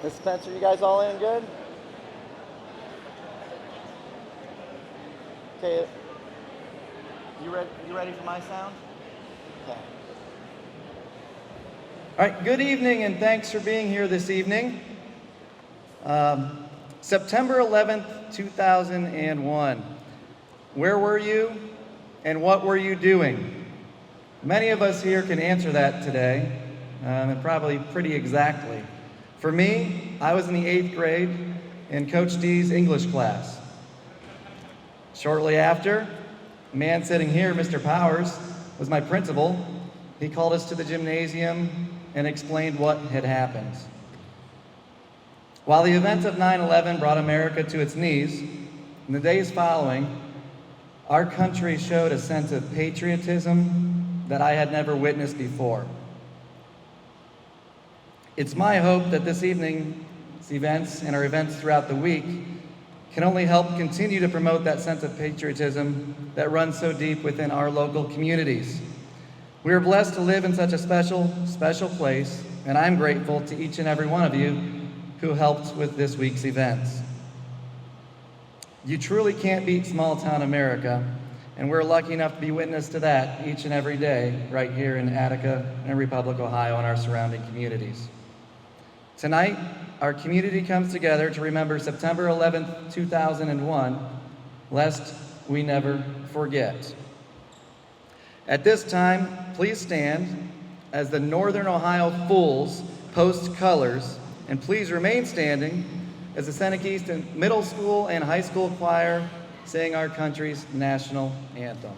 Miss Spencer, you guys all in good? Okay. You ready for my sound? Okay. All right, good evening and thanks for being here this evening. September 11th, 2001. Where were you and what were you doing? Many of us here can answer that today, and probably pretty exactly. For me, I was in the 8th grade in Coach D's English class. Shortly after, a man sitting here, Mr. Powers, was my principal. He called us to the gymnasium and explained what had happened. While the events of 9/11 brought America to its knees, in the days following, our country showed a sense of patriotism that I had never witnessed before. It's my hope that this evening's events and our events throughout the week can only help continue to promote that sense of patriotism that runs so deep within our local communities. We are blessed to live in such a special, special place, and I'm grateful to each and every one of you who helped with this week's events. You truly can't beat small-town America, and we're lucky enough to be witness to that each and every day right here in Attica and Republic, Ohio, and our surrounding communities. Tonight, our community comes together to remember September 11th, 2001, lest we never forget. At this time, please stand as the Northern Ohio Fools post colors, and please remain standing as the Seneca East Middle School and High School Choir sing our country's national anthem.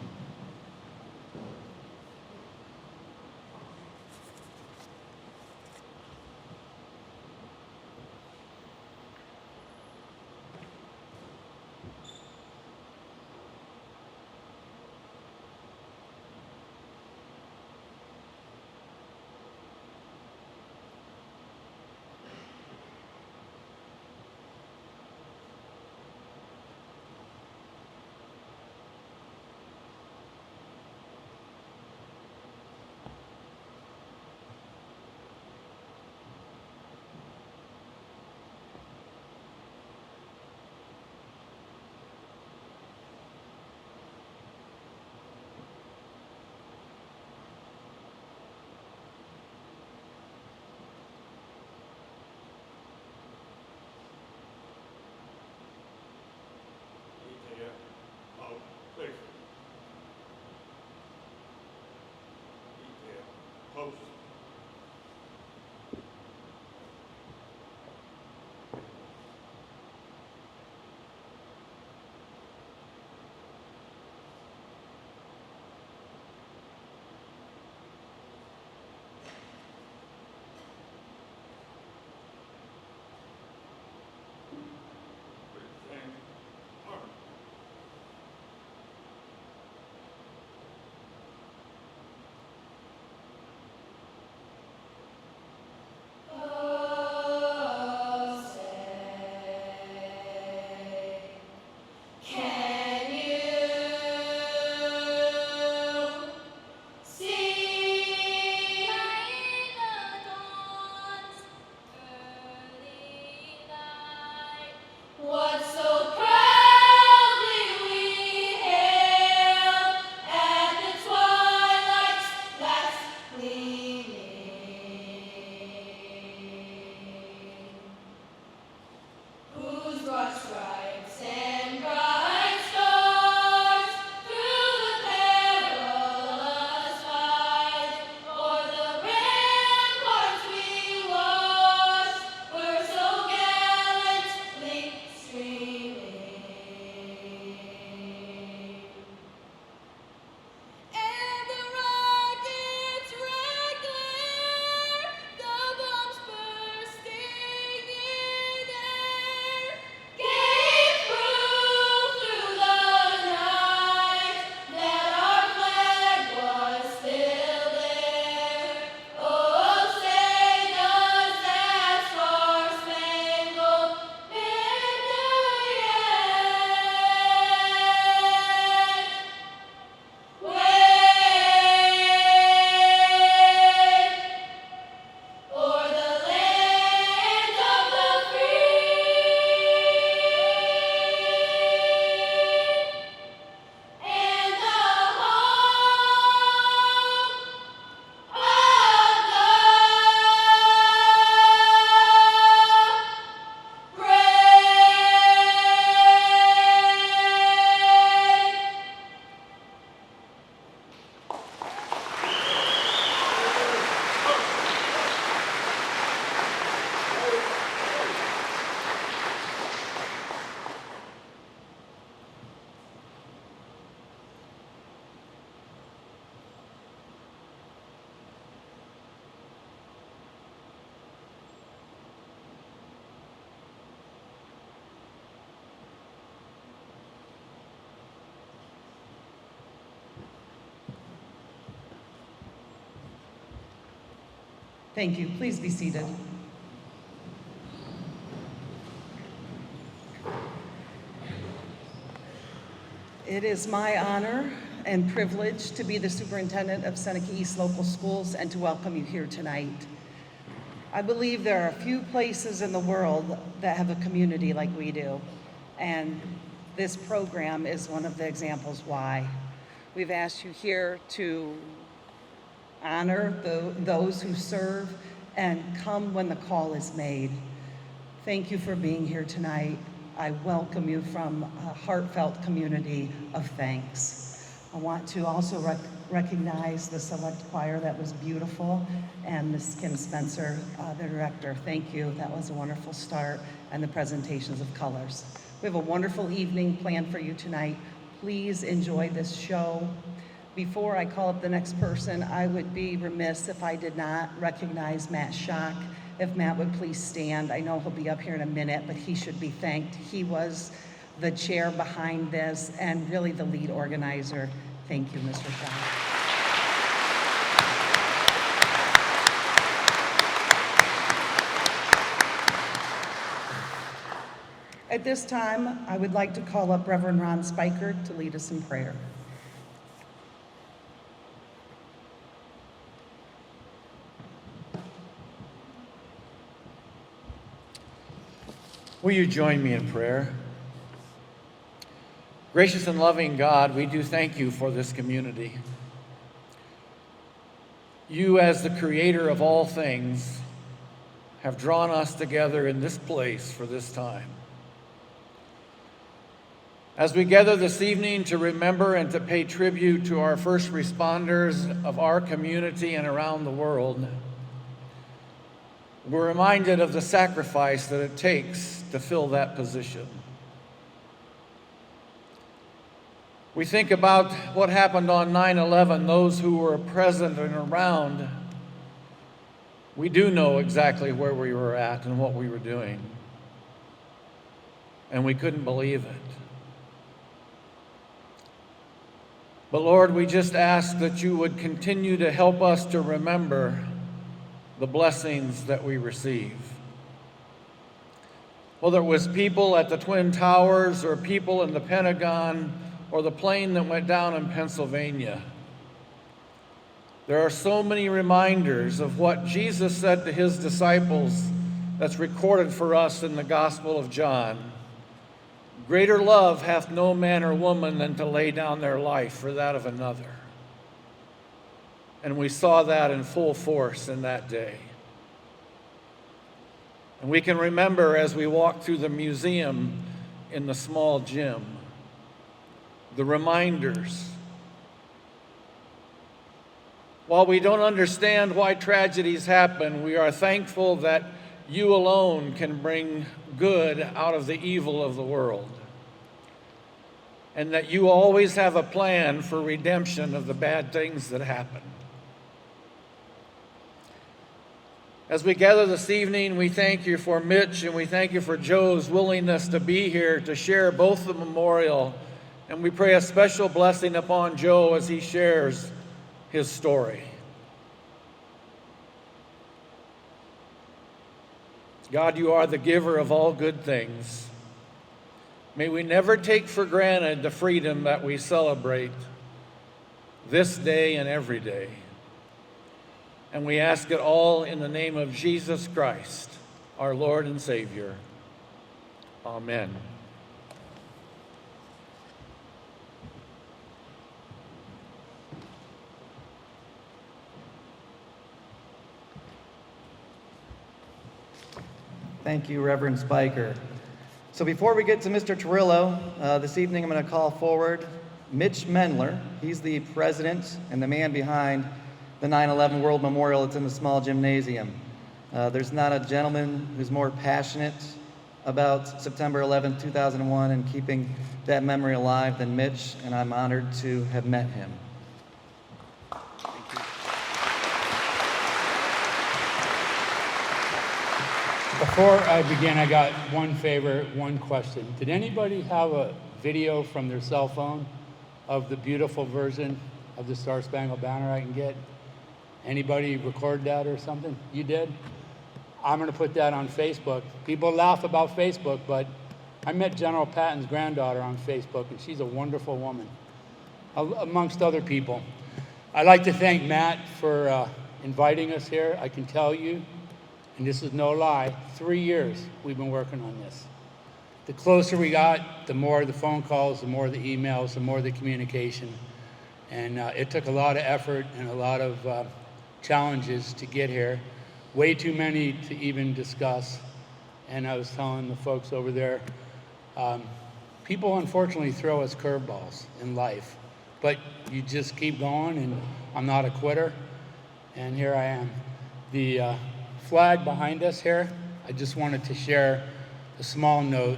Thank you. Please be seated. It is my honor and privilege to be the superintendent of Seneca East Local Schools and to welcome you here tonight. I believe there are a few places in the world that have a community like we do, and this program is one of the examples why. We've asked you here to honor those who serve and come when the call is made. Thank you for being here tonight. I welcome you from a heartfelt community of thanks. I want to also recognize the select choir. That was beautiful, and Ms. Kim Spencer, the director. Thank you. That was a wonderful start, and the presentations of colors. We have a wonderful evening planned for you tonight. Please enjoy this show. Before I call up the next person, I would be remiss if I did not recognize Matt Schock. If Matt would please stand. I know he'll be up here in a minute, but he should be thanked. He was the chair behind this and really the lead organizer. Thank you, Mr. Schock. At this time, I would like to call up Reverend Ron Spiker to lead us in prayer. Will you join me in prayer? Gracious and loving God, we do thank you for this community. You, as the creator of all things, have drawn us together in this place for this time. As we gather this evening to remember and to pay tribute to our first responders of our community and around the world, we're reminded of the sacrifice that it takes to fill that position. We think about what happened on 9/11, those who were present and around. We do know exactly where we were at and what we were doing, and we couldn't believe it. But Lord, we just ask that you would continue to help us to remember the blessings that we receive. Whether it was people at the Twin Towers or people in the Pentagon or the plane that went down in Pennsylvania, there are so many reminders of what Jesus said to his disciples that's recorded for us in the Gospel of John. Greater love hath no man or woman than to lay down their life for that of another. And we saw that in full force in that day. And we can remember as we walk through the museum in the small gym, the reminders. While we don't understand why tragedies happen, we are thankful that you alone can bring good out of the evil of the world, and that you always have a plan for redemption of the bad things that happen. As we gather this evening, we thank you for Mitch and we thank you for Joe's willingness to be here to share both the memorial, and we pray a special blessing upon Joe as he shares his story. God, you are the giver of all good things. May we never take for granted the freedom that we celebrate this day and every day. And we ask it all in the name of Jesus Christ, our Lord and Savior. Amen. Thank you, Reverend Spiker. So before we get to Mr. Torrillo, this evening I'm going to call forward Mitch Mendler. He's the president and the man behind the 9/11 World Memorial. It's in the small gymnasium. There's not a gentleman who's more passionate about September 11, 2001 and keeping that memory alive than Mitch, and I'm honored to have met him. Before I begin, I got one favor, one question. Did anybody have a video from their cell phone of the beautiful version of the Star Spangled Banner I can get? Anybody record that or something? You did? I'm gonna put that on Facebook. People laugh about Facebook, but I met General Patton's granddaughter on Facebook, and she's a wonderful woman, amongst other people. I'd like to thank Matt for inviting us here. I can tell you, and this is no lie, 3 years we've been working on this. The closer we got, the more the phone calls, the more the emails, the more the communication. And it took a lot of effort and a lot of challenges to get here. Way too many to even discuss. And I was telling the folks over there, people unfortunately throw us curveballs in life, but you just keep going, and I'm not a quitter, and here I am. The flag behind us here, I just wanted to share a small note.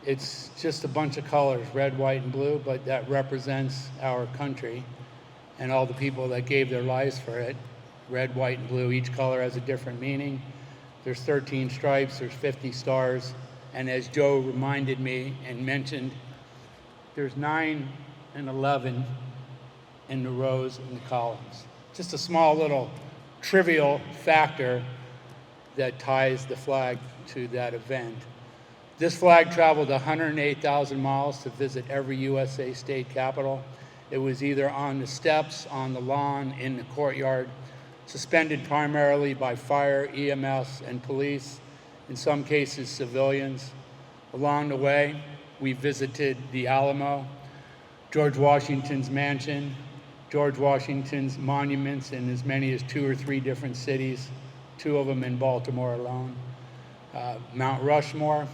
It's just a bunch of colors, red, white, and blue, but that represents our country and all the people that gave their lives for it. Red, white, and blue, each color has a different meaning. There's 13 stripes, there's 50 stars, and as Joe reminded me and mentioned, there's 9 and 11 in the rows and the columns. Just a small little trivial factor that ties the flag to that event. This flag traveled 108,000 miles to visit every USA state capital. It was either on the steps, on the lawn, in the courtyard, suspended primarily by fire, EMS, and police, in some cases civilians. Along the way, we visited the Alamo, George Washington's mansion, George Washington's monuments in as many as 2 or 3 different cities, 2 of them in Baltimore alone. Mount Rushmore,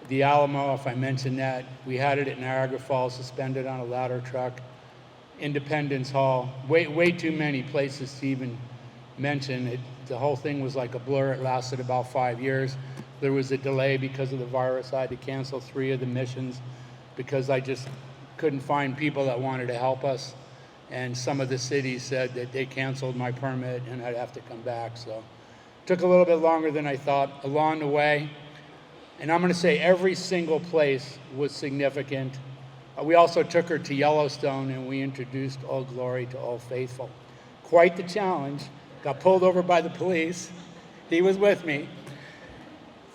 the Alamo, if I mentioned that, we had it at Niagara Falls, suspended on a ladder truck. Independence Hall, way too many places to even mention. The whole thing was like a blur. It lasted about 5 years. There was a delay because of the virus. I had to cancel 3 of the missions because I just couldn't find people that wanted to help us. And some of the cities said that they canceled my permit and I'd have to come back. So it took a little bit longer than I thought along the way. And I'm going to say every single place was significant. We also took her to Yellowstone and we introduced Old Glory to Old Faithful. Quite the challenge. Got pulled over by the police. He was with me.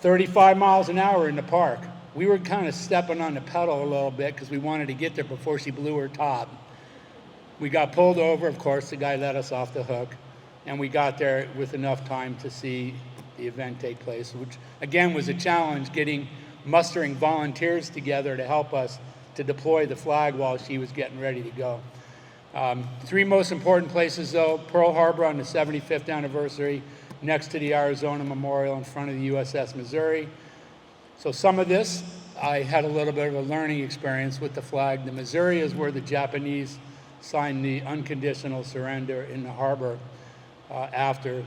35 miles an hour in the park. We were kind of stepping on the pedal a little bit because we wanted to get there before she blew her top. We got pulled over, of course, the guy let us off the hook, and we got there with enough time to see the event take place, which again was a challenge, mustering volunteers together to help us to deploy the flag while she was getting ready to go. 3 most important places though: Pearl Harbor on the 75th anniversary, next to the Arizona Memorial in front of the USS Missouri. So some of this, I had a little bit of a learning experience with the flag. The Missouri is where the Japanese signed the unconditional surrender in the harbor after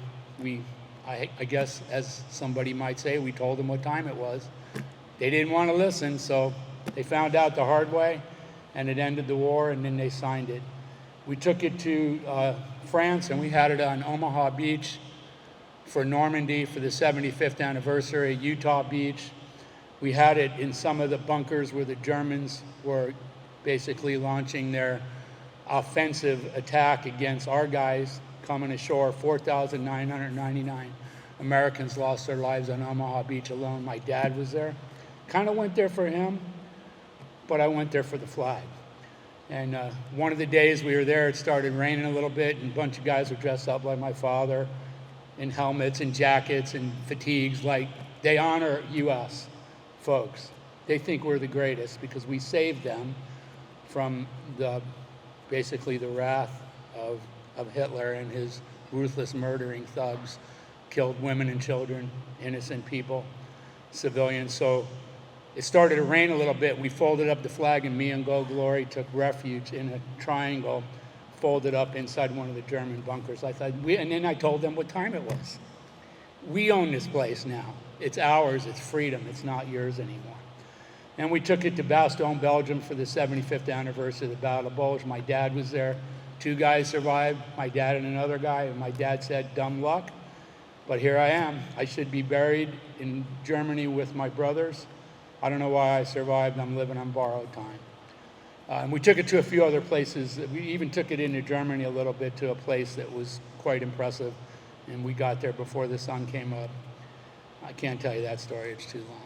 I guess, as somebody might say, we told them what time it was. They didn't want to listen, so they found out the hard way, and it ended the war, and then they signed it. We took it to France, and we had it on Omaha Beach for Normandy for the 75th anniversary, Utah Beach. We had it in some of the bunkers where the Germans were basically launching their offensive attack against our guys coming ashore. 4,999 Americans lost their lives on Omaha Beach alone. My dad was there. Kind of went there for him, but I went there for the flag. And one of the days we were there, it started raining a little bit, and a bunch of guys were dressed up like my father in helmets and jackets and fatigues. Like, they honor U.S. folks. They think we're the greatest because we saved them from basically the wrath of Hitler and his ruthless murdering thugs. Killed women and children, innocent people, civilians. So it started to rain a little bit. We folded up the flag, and me and Old Glory took refuge in a triangle folded up inside one of the German bunkers. And then I told them what time it was. We own this place now. It's ours, it's freedom, it's not yours anymore. And we took it to Bastogne, Belgium for the 75th anniversary of the Battle of Bulge. My dad was there. 2 guys survived, my dad and another guy, and my dad said, dumb luck, but here I am. I should be buried in Germany with my brothers. I don't know why I survived. I'm living on borrowed time. And we took it to a few other places. We even took it into Germany a little bit to a place that was quite impressive. And we got there before the sun came up. I can't tell you that story, it's too long.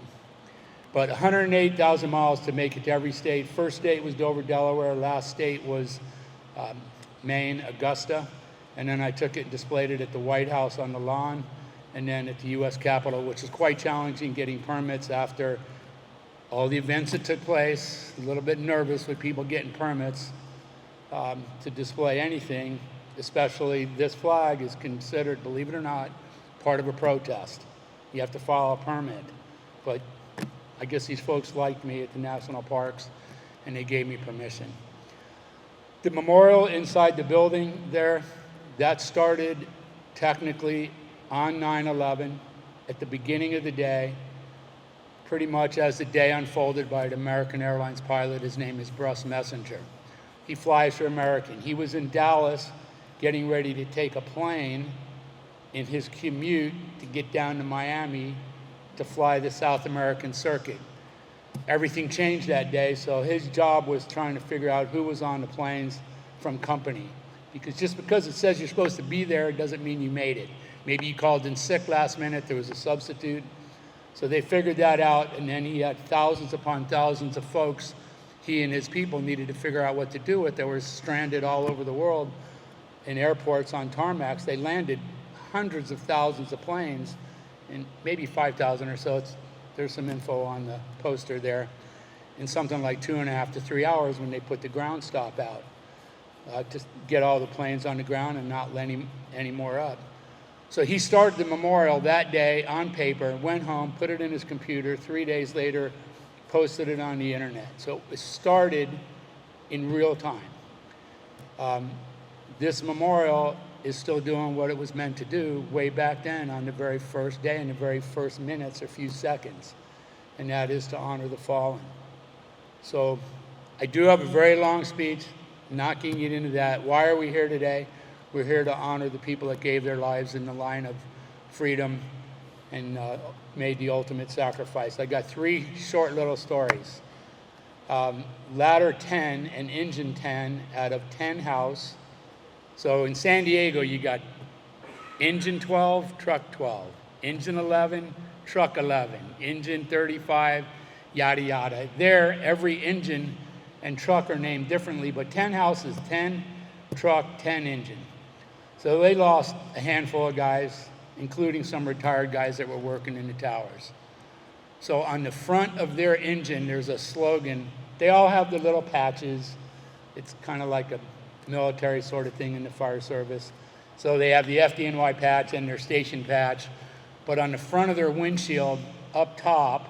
But 108,000 miles to make it to every state. First state was Dover, Delaware. Last state was Maine, Augusta. And then I took it and displayed it at the White House on the lawn, and then at the U.S. Capitol, which is quite challenging getting permits after all the events that took place. A little bit nervous with people getting permits to display anything, especially this flag is considered, believe it or not, part of a protest. You have to file a permit. But I guess these folks liked me at the national parks, and they gave me permission. The memorial inside the building there, that started technically on 9/11 at the beginning of the day, pretty much as the day unfolded by an American Airlines pilot. His name is Bruce Messenger. He flies for American. He was in Dallas getting ready to take a plane in his commute to get down to Miami to fly the South American circuit. Everything changed that day, so his job was trying to figure out who was on the planes from company. Because just because it says you're supposed to be there doesn't mean you made it. Maybe you called in sick last minute, there was a substitute. So they figured that out, and then he had thousands upon thousands of folks he and his people needed to figure out what to do with. They were stranded all over the world in airports on tarmacs. They landed hundreds of thousands of planes, and maybe 5,000 or so. There's some info on the poster there, in something like 2.5 to 3 hours when they put the ground stop out to get all the planes on the ground and not let any more up. So he started the memorial that day on paper, went home, put it in his computer. 3 days later, posted it on the internet. So it started in real time. This memorial is still doing what it was meant to do way back then on the very first day, in the very first minutes or few seconds, and that is to honor the fallen. So I do have a very long speech, not getting into that. Why are we here today? We're here to honor the people that gave their lives in the line of freedom and made the ultimate sacrifice. I got 3 short little stories. Ladder 10 and engine 10 out of 10 house. So in San Diego, you got engine 12, truck 12, engine 11, truck 11, engine 35, yada, yada. There, every engine and truck are named differently, but 10 houses, 10 truck, 10 engine. So they lost a handful of guys, including some retired guys that were working in the towers. So on the front of their engine, there's a slogan. They all have the little patches. It's kind of like a military sort of thing in the fire service. So they have the FDNY patch and their station patch, but on the front of their windshield up top,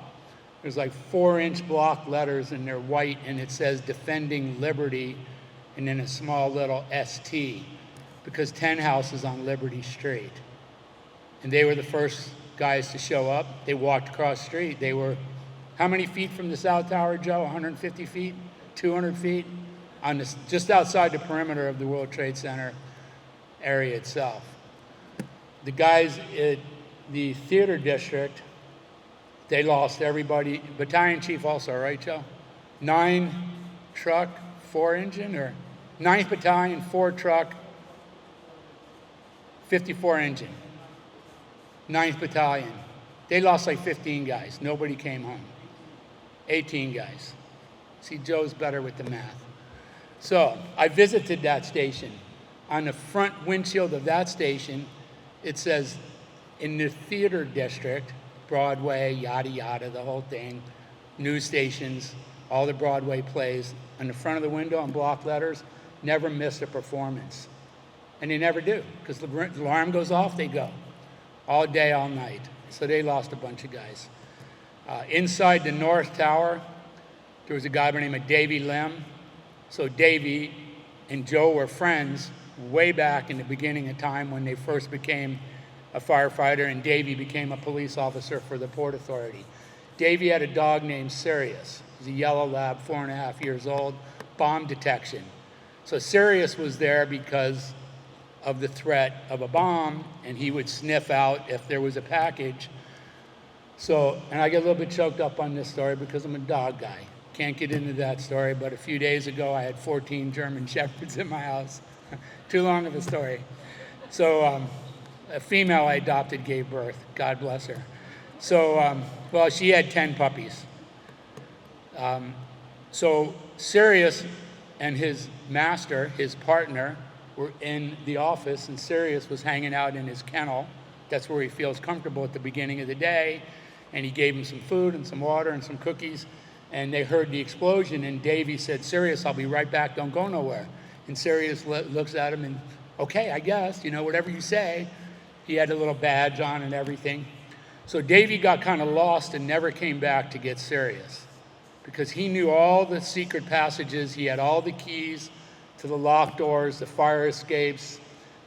there's like 4-inch block letters and they're white, and it says Defending Liberty, and then a small little ST, because 10 House is on Liberty Street. And they were the first guys to show up. They walked across the street. They were, how many feet from the South Tower, Joe? 150 feet? 200 feet? Just outside the perimeter of the World Trade Center area itself. The guys at the theater district, they lost everybody. Battalion chief also, right, Joe? 9 truck, 4 engine, or 9th Battalion, 4 truck, 54 engine. 9th Battalion. They lost like 15 guys. Nobody came home. 18 guys. See, Joe's better with the math. So I visited that station. On the front windshield of that station, it says, in the theater district, Broadway, yada, yada, the whole thing, news stations, all the Broadway plays, on the front of the window in block letters, never missed a performance. And they never do, because the alarm goes off, they go. All day, all night. So they lost a bunch of guys. Inside the North Tower, there was a guy by the name of Davy Lim. So Davy and Joe were friends way back in the beginning of time when they first became a firefighter, and Davy became a police officer for the Port Authority. Davy had a dog named Sirius. He's a yellow lab, 4.5 years old, bomb detection. So Sirius was there because of the threat of a bomb, and he would sniff out if there was a package. So, and I get a little bit choked up on this story because I'm a dog guy. Can't get into that story, but a few days ago I had 14 German Shepherds in my house. Too long of a story. So a female I adopted gave birth. God bless her. So, well, she had 10 puppies. So Sirius and his master, his partner, were in the office, and Sirius was hanging out in his kennel. That's where he feels comfortable at the beginning of the day. And he gave him some food and some water and some cookies. And they heard the explosion, and Davy said, "Sirius, I'll be right back, don't go nowhere." And Sirius looks at him and, "Okay, I guess, whatever you say." He had a little badge on and everything. So Davy got kind of lost and never came back to get Sirius, because he knew all the secret passages. He had all the keys to the locked doors, the fire escapes,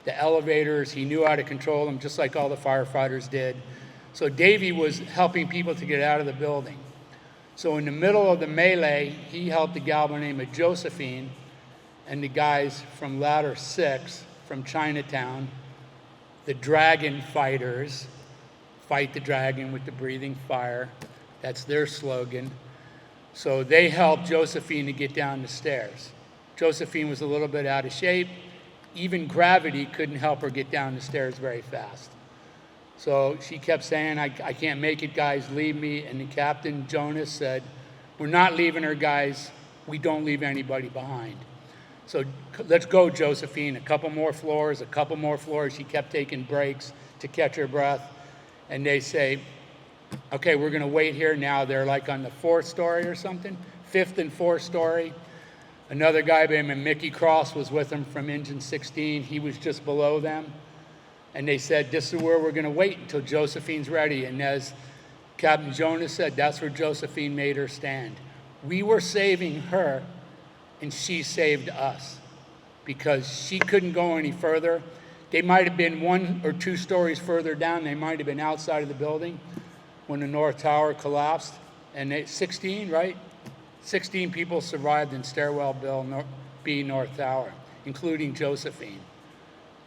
the elevators. He knew how to control them, just like all the firefighters did. So Davy was helping people to get out of the building. So in the middle of the melee, he helped a gal by the name of Josephine and the guys from Ladder 6 from Chinatown, the dragon fighters, fight the dragon with the breathing fire. That's their slogan. So they helped Josephine to get down the stairs. Josephine was a little bit out of shape. Even gravity couldn't help her get down the stairs very fast. So she kept saying, I can't make it, guys, leave me. And the captain, Jonas, said, "We're not leaving her, guys. We don't leave anybody behind." So let's go, Josephine. A couple more floors. She kept taking breaks to catch her breath. And they say, "Okay, we're going to wait here now." They're like on the 4th story or something, 5th and 4th story. Another guy by the name of Mickey Cross was with them from Engine 16. He was just below them. And they said, "This is where we're going to wait until Josephine's ready." And as Captain Jonas said, that's where Josephine made her stand. We were saving her, and she saved us, because she couldn't go any further. They might have been 1 or 2 stories further down. They might have been outside of the building when the North Tower collapsed. And 16, right? 16 people survived in Stairwell B North Tower, including Josephine,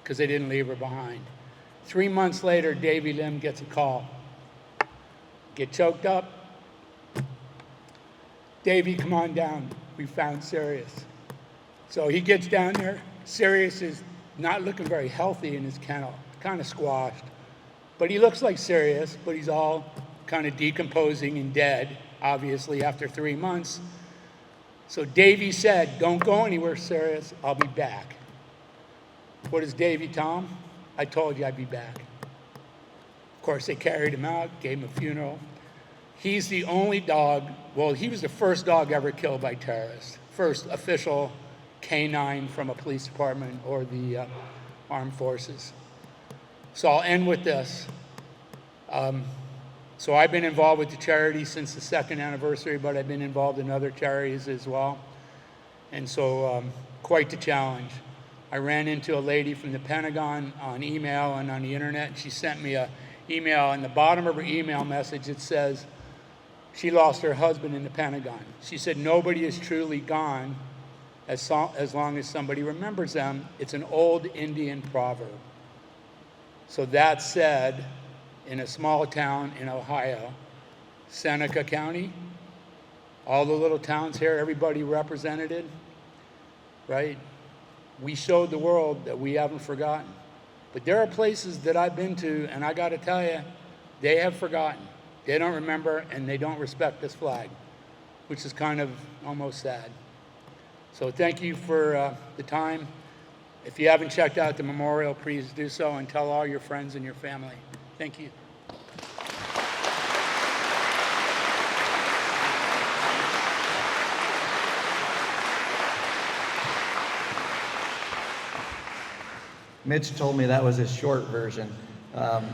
because they didn't leave her behind. 3 months later, Davy Lim gets a call. "Get choked up? Davy, come on down. We found Sirius." So he gets down there. Sirius is not looking very healthy in his kennel, kind of squashed. But he looks like Sirius, but he's all kind of decomposing and dead, obviously, after 3 months. So Davy said, "Don't go anywhere, Sirius. I'll be back." What does Davy tell him? "I told you I'd be back." Of course, they carried him out, gave him a funeral. He's the only dog, well, he was the first dog ever killed by terrorists. First official canine from a police department or the armed forces. So I'll end with this. So I've been involved with the charity since the 2nd anniversary, but I've been involved in other charities as well. And so quite the challenge. I ran into a lady from the Pentagon on email and on the internet, and she sent me an email. In the bottom of her email message, it says she lost her husband in the Pentagon. She said, "Nobody is truly gone as long as somebody remembers them." It's an old Indian proverb. So that said, in a small town in Ohio, Seneca County, all the little towns here, everybody represented, right? We showed the world that we haven't forgotten. But there are places that I've been to, and I got to tell you, they have forgotten. They don't remember, and they don't respect this flag, which is kind of almost sad. So thank you for the time. If you haven't checked out the memorial, please do so, and tell all your friends and your family. Thank you. Mitch told me that was his short version.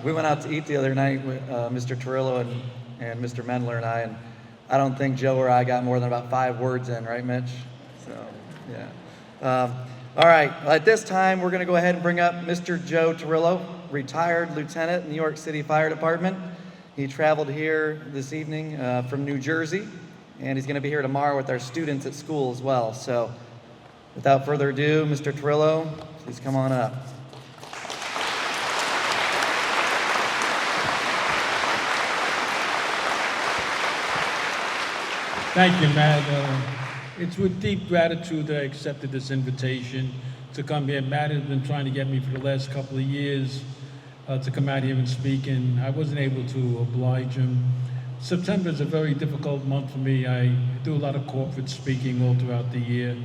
We went out to eat the other night with Mr. Torrillo and Mr. Mendler and I don't think Joe or I got more than about 5 words in, right, Mitch? So, yeah. All right, well, at this time, we're going to go ahead and bring up Mr. Joe Torrillo, retired lieutenant in New York City Fire Department. He traveled here this evening from New Jersey, and he's going to be here tomorrow with our students at school as well. So, without further ado, Mr. Torrillo, please come on up. Thank you, Matt. It's with deep gratitude that I accepted this invitation to come here. Matt has been trying to get me for the last couple of years to come out here and speak, and I wasn't able to oblige him. September is a very difficult month for me. I do a lot of corporate speaking all throughout the year,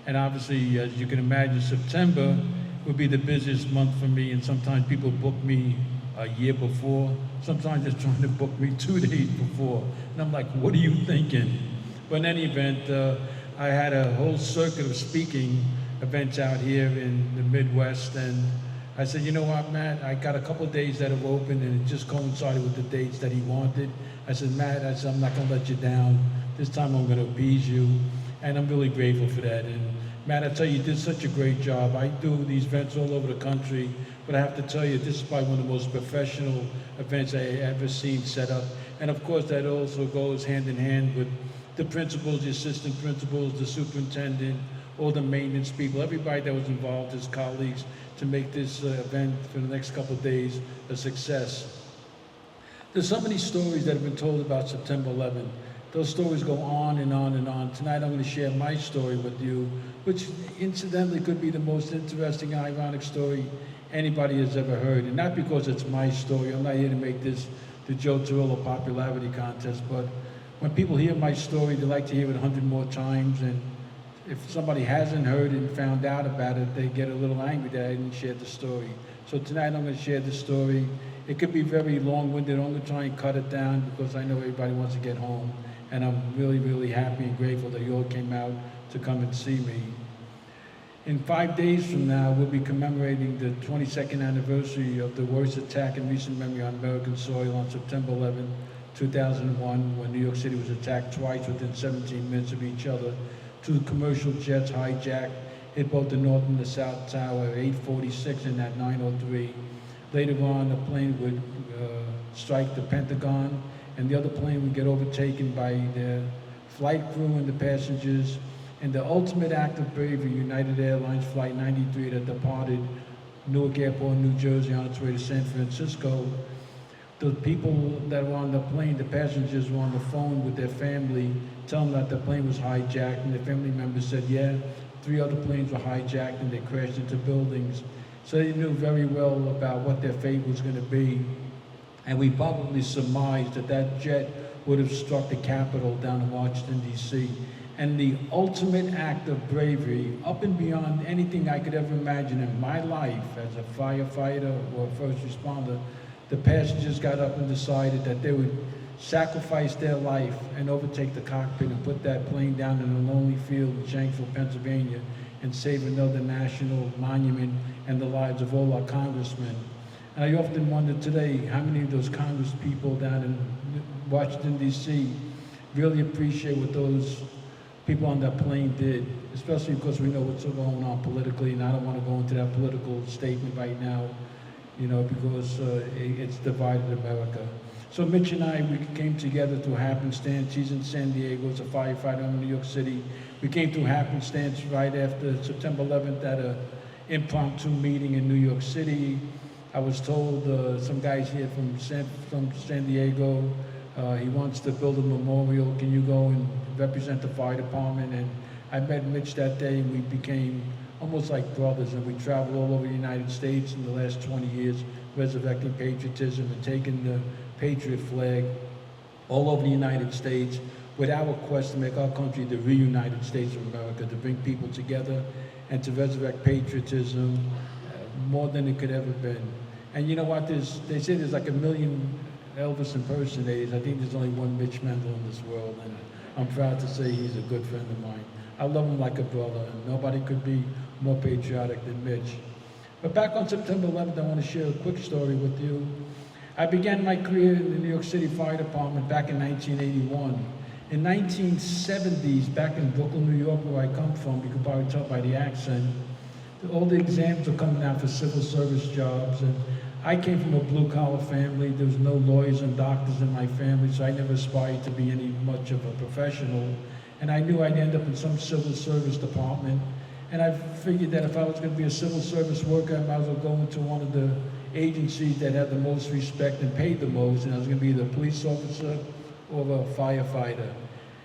and obviously, as you can imagine, September would be the busiest month for me, and sometimes people book me a year before. Sometimes they're trying to book me 2 days before, and I'm like, what are you thinking? But in any event, I had a whole circuit of speaking events out here in the Midwest, and I said, you know what, Matt, I got a couple of days that have opened, and it just coincided with the dates that he wanted. I said, Matt, I'm not going to let you down. This time I'm going to appease you, and I'm really grateful for that. And Matt, I tell you, you did such a great job. I do these events all over the country, but I have to tell you, this is probably one of the most professional events I ever seen set up. And of course, that also goes hand in hand with the principals, the assistant principals, the superintendent, all the maintenance people, everybody that was involved as colleagues to make this event for the next couple of days a success. There's so many stories that have been told about September 11th. Those stories go on and on and on. Tonight I'm going to share my story with you, which incidentally could be the most interesting and ironic story anybody has ever heard. And not because it's my story. I'm not here to make this the Joe Torrillo popularity contest, but when people hear my story, they like to hear it 100 more times, and if somebody hasn't heard it and found out about it, they get a little angry that I didn't share the story. So tonight I'm going to share the story. It could be very long-winded. I'm going to try and cut it down because I know everybody wants to get home, and I'm really, really happy and grateful that you all came out to come and see me. In 5 days from now, we'll be commemorating the 22nd anniversary of the worst attack in recent memory on American soil on September 11, 2001, when New York City was attacked twice within 17 minutes of each other. 2 commercial jets hijacked, hit both the North and the South Tower at 8:46 and at 9:03. Later on, the plane would strike the Pentagon, and the other plane would get overtaken by the flight crew and the passengers. In the ultimate act of bravery, United Airlines Flight 93 that departed Newark Airport, New Jersey, on its way to San Francisco, the people that were on the plane, the passengers, were on the phone with their family, telling them that the plane was hijacked, and the family members said, yeah, 3 other planes were hijacked and they crashed into buildings. So they knew very well about what their fate was going to be. And we probably surmised that that jet would have struck the Capitol down in Washington, D.C. And the ultimate act of bravery, up and beyond anything I could ever imagine in my life as a firefighter or a first responder, the passengers got up and decided that they would sacrifice their life and overtake the cockpit and put that plane down in a lonely field in Shanksville, Pennsylvania, and save another national monument and the lives of all our congressmen. And I often wonder today how many of those Congress people down in Washington, D.C. really appreciate what those people on that plane did, especially because we know what's going on politically, and I don't want to go into that political statement right now, you know, because it's divided America. So Mitch and I, we came together through happenstance. He's in San Diego, as a firefighter in New York City. We came through happenstance right after September 11th at an impromptu meeting in New York City. I was told some guys here from San Diego, he wants to build a memorial. Can you go and represent the fire department? And I met Mitch that day, and we became almost like brothers, and we traveled all over the United States in the last 20 years, resurrecting patriotism and taking the Patriot flag all over the United States with our quest to make our country the reunited States of America, to bring people together and to resurrect patriotism more than it could ever been. And you know what, they say there's like 1 million Elvis impersonators. I think there's only one Mitch Mendel in this world, and I'm proud to say he's a good friend of mine. I love him like a brother, and nobody could be more patriotic than Mitch. But back on September 11th, I want to share a quick story with you. I began my career in the New York City Fire Department back in 1981. In 1970s, back in Brooklyn, New York, where I come from, you can probably tell by the accent, all the exams were coming out for civil service jobs, and I came from a blue-collar family. There was no lawyers and doctors in my family, so I never aspired to be any much of a professional. And I knew I'd end up in some civil service department. And I figured that if I was going to be a civil service worker, I might as well go into one of the agencies that had the most respect and paid the most, and I was going to be either a police officer or a firefighter.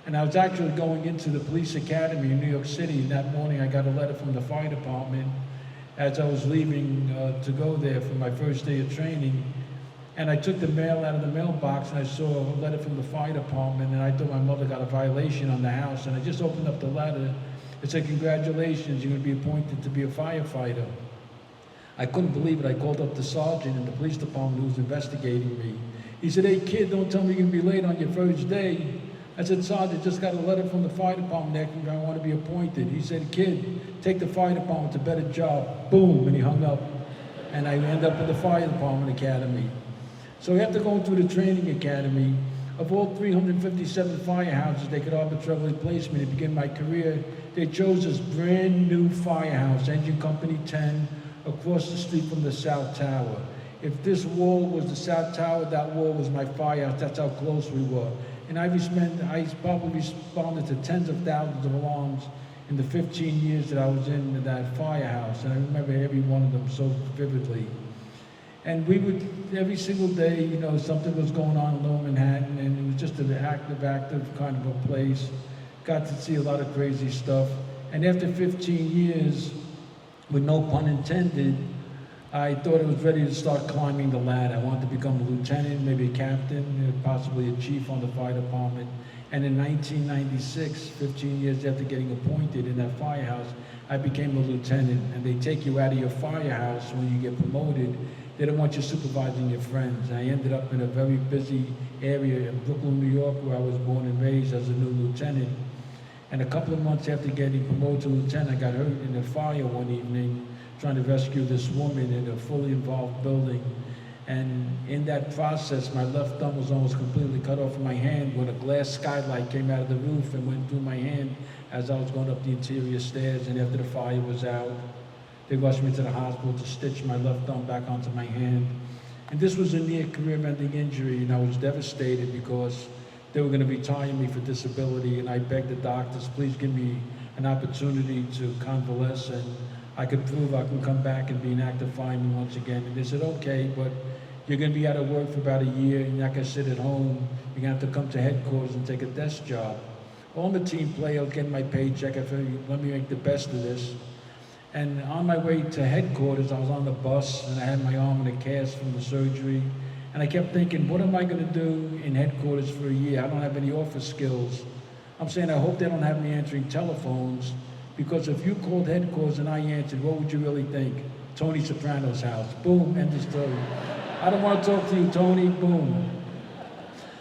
And I was actually going into the police academy in New York City. And that morning I got a letter from the fire department as I was leaving to go there for my first day of training. And I took the mail out of the mailbox and I saw a letter from the fire department, and I thought my mother got a violation on the house. And I just opened up the letter. It said, "Congratulations, you're gonna be appointed to be a firefighter." I couldn't believe it. I called up the sergeant in the police department who was investigating me. He said, "Hey kid, don't tell me you're gonna be late on your first day." I said, "Sergeant, just got a letter from the fire department asking if I want to be appointed." He said, "Kid, take the fire department to a better job." Boom, and he hung up. And I ended up at the fire department academy. So after going through the training academy, of all 357 firehouses they could arbitrarily place me to begin my career, they chose this brand new firehouse, Engine Company 10, across the street from the South Tower. If this wall was the South Tower, that wall was my firehouse. That's how close we were. And I probably responded to tens of thousands of alarms in the 15 years that I was in that firehouse. And I remember every one of them so vividly. And we would, every single day, you know, something was going on in Lower Manhattan, and it was just an active kind of a place. Got to see a lot of crazy stuff. And after 15 years, with no pun intended, I thought I was ready to start climbing the ladder. I wanted to become a lieutenant, maybe a captain, possibly a chief on the fire department. And in 1996, 15 years after getting appointed in that firehouse, I became a lieutenant. And they take you out of your firehouse when you get promoted. They don't want you supervising your friends. I ended up in a very busy area in Brooklyn, New York, where I was born and raised as a new lieutenant. And a couple of months after getting promoted to lieutenant, I got hurt in a fire one evening, trying to rescue this woman in a fully involved building. And in that process, my left thumb was almost completely cut off from my hand when a glass skylight came out of the roof and went through my hand as I was going up the interior stairs. And after the fire was out, they rushed me to the hospital to stitch my left thumb back onto my hand. And this was a near career-ending injury, and I was devastated because they were going to retire me for disability, and I begged the doctors, please give me an opportunity to convalesce, and I could prove I can come back and be an active fireman once again. And they said, okay, but you're going to be out of work for about a year, and you're not going to sit at home. You're going to have to come to headquarters and take a desk job. Well, I'm a team player. I was getting my paycheck. I figured, let me make the best of this. And on my way to headquarters, I was on the bus, and I had my arm in a cast from the surgery. And I kept thinking, what am I going to do in headquarters for a year? I don't have any office skills. I'm saying, I hope they don't have me answering telephones, because if you called headquarters and I answered, what would you really think? Tony Soprano's house. Boom, end of story. I don't want to talk to you, Tony. Boom.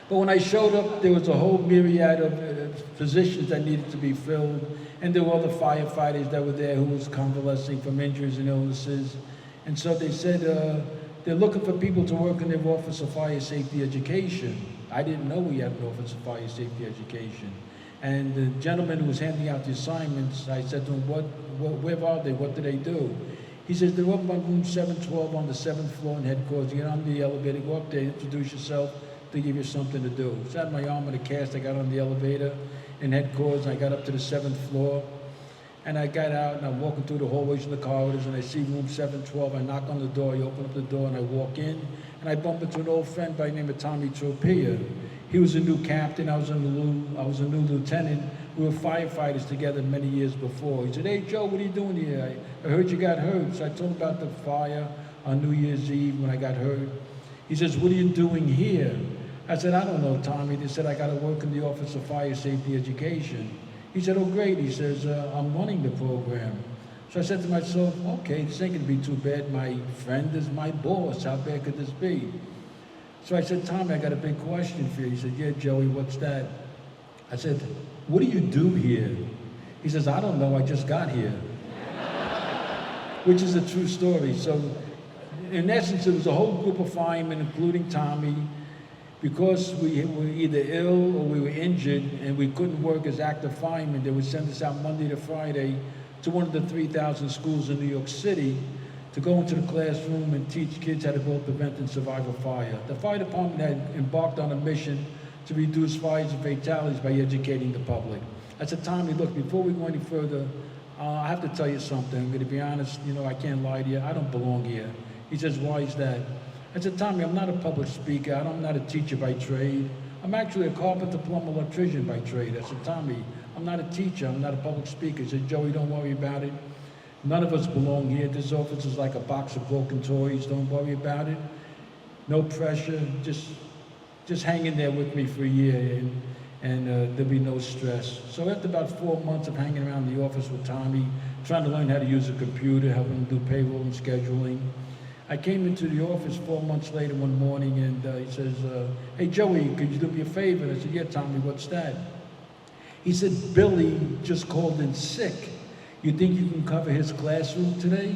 But when I showed up, there was a whole myriad of positions that needed to be filled. And there were other firefighters that were there who was convalescing from injuries and illnesses. And so they said, they're looking for people to work in their Office of Fire Safety Education. I didn't know we had an Office of Fire Safety Education. And the gentleman who was handing out the assignments, I said to him, where are they? What do they do? He says, they're up on room 712 on the 7th floor in headquarters. You get on the elevator, go up there, introduce yourself, they give you something to do. So I had my arm in a cast. I got on the elevator in headquarters. I got up to the 7th floor. And I got out, and I'm walking through the hallways and the corridors, and I see room 712. I knock on the door, I open up the door, and I walk in, and I bump into an old friend by the name of Tommy Torrillo. He was a new captain, I was a new lieutenant. We were firefighters together many years before. He said, hey, Joe, what are you doing here? I heard you got hurt. So I told him about the fire on New Year's Eve when I got hurt. He says, what are you doing here? I said, I don't know, Tommy. They said, I got to work in the Office of Fire Safety Education. He said, oh, great. He says, I'm running the program. So I said to myself, okay, this ain't going to be too bad. My friend is my boss. How bad could this be? So I said, Tommy, I got a big question for you. He said, yeah, Joey, what's that? I said, what do you do here? He says, I don't know. I just got here. Which is a true story. So in essence, it was a whole group of firemen, including Tommy, because we were either ill or we were injured and we couldn't work as active firemen. They would send us out Monday to Friday to one of the 3,000 schools in New York City to go into the classroom and teach kids how to both prevent and survive a fire. The fire department had embarked on a mission to reduce fires and fatalities by educating the public. I said, Tommy, look, before we go any further, I have to tell you something. I'm going to be honest, you know, I can't lie to you. I don't belong here. He says, why is that? I said, Tommy, I'm not a public speaker. I'm not a teacher by trade. I'm actually a carpenter, plumber, electrician by trade. I said, Tommy, I'm not a teacher, I'm not a public speaker. He said, Joey, don't worry about it. None of us belong here. This office is like a box of broken toys. Don't worry about it. No pressure. Just hang in there with me for a year, and there'll be no stress. So after about 4 months of hanging around the office with Tommy, trying to learn how to use a computer, helping him do payroll and scheduling, I came into the office 4 months later one morning, and he says, hey, Joey, could you do me a favor? And I said, yeah, Tommy, what's that? He said, Billy just called in sick. You think you can cover his classroom today?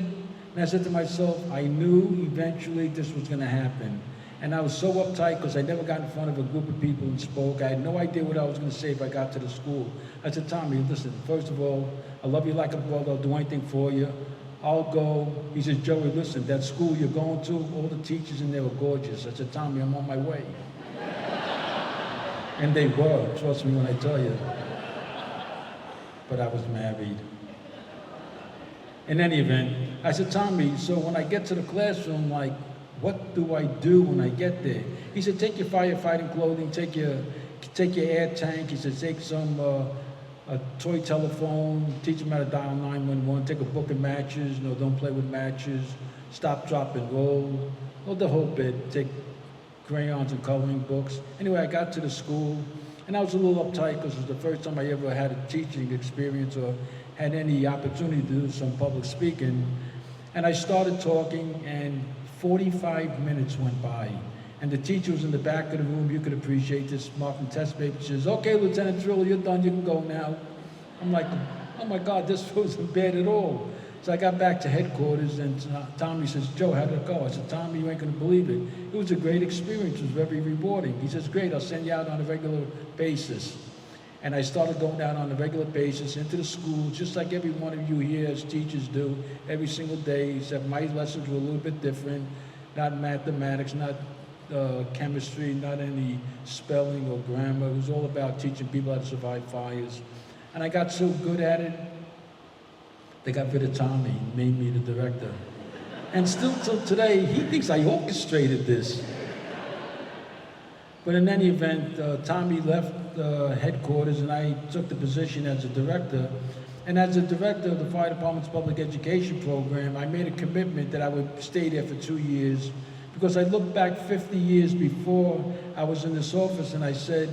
And I said to myself, I knew eventually this was going to happen. And I was so uptight because I never got in front of a group of people and spoke. I had no idea what I was going to say if I got to the school. I said, Tommy, listen, first of all, I love you like a brother. I'll do anything for you. I'll go. He says, Joey, listen, that school you're going to, all the teachers in there were gorgeous. I said, Tommy, I'm on my way. And they were, trust me when I tell you. But I was married. In any event, I said, Tommy, so when I get to the classroom, like, what do I do when I get there? He said, take your firefighting clothing, take your air tank. He said, take some a toy telephone, teach them how to dial 911, take a book of matches, don't play with matches, stop, drop, and roll, the whole bit, take crayons and coloring books. Anyway, I got to the school, and I was a little uptight because it was the first time I ever had a teaching experience or had any opportunity to do some public speaking. And I started talking, and 45 minutes went by. And the teacher was in the back of the room. You could appreciate this, marking test paper. She says, okay, Lieutenant Torrillo, you're done, you can go now. I'm like, oh my God, this wasn't bad at all. So I got back to headquarters, and Tommy says, Joe, how did it go? I said, Tommy, you ain't gonna believe it. It was a great experience, it was very rewarding. He says, great, I'll send you out on a regular basis. And I started going out on a regular basis into the schools, just like every one of you here as teachers do, every single day, except my lessons were a little bit different, not mathematics, not chemistry, not any spelling or grammar. It was all about teaching people how to survive fires. And I got so good at it, they got rid of Tommy, made me the director. And still till today, he thinks I orchestrated this. But in any event, Tommy left headquarters, and I took the position as a director. And as a director of the fire department's public education program, I made a commitment that I would stay there for 2 years, because I looked back 50 years before I was in this office, and I said,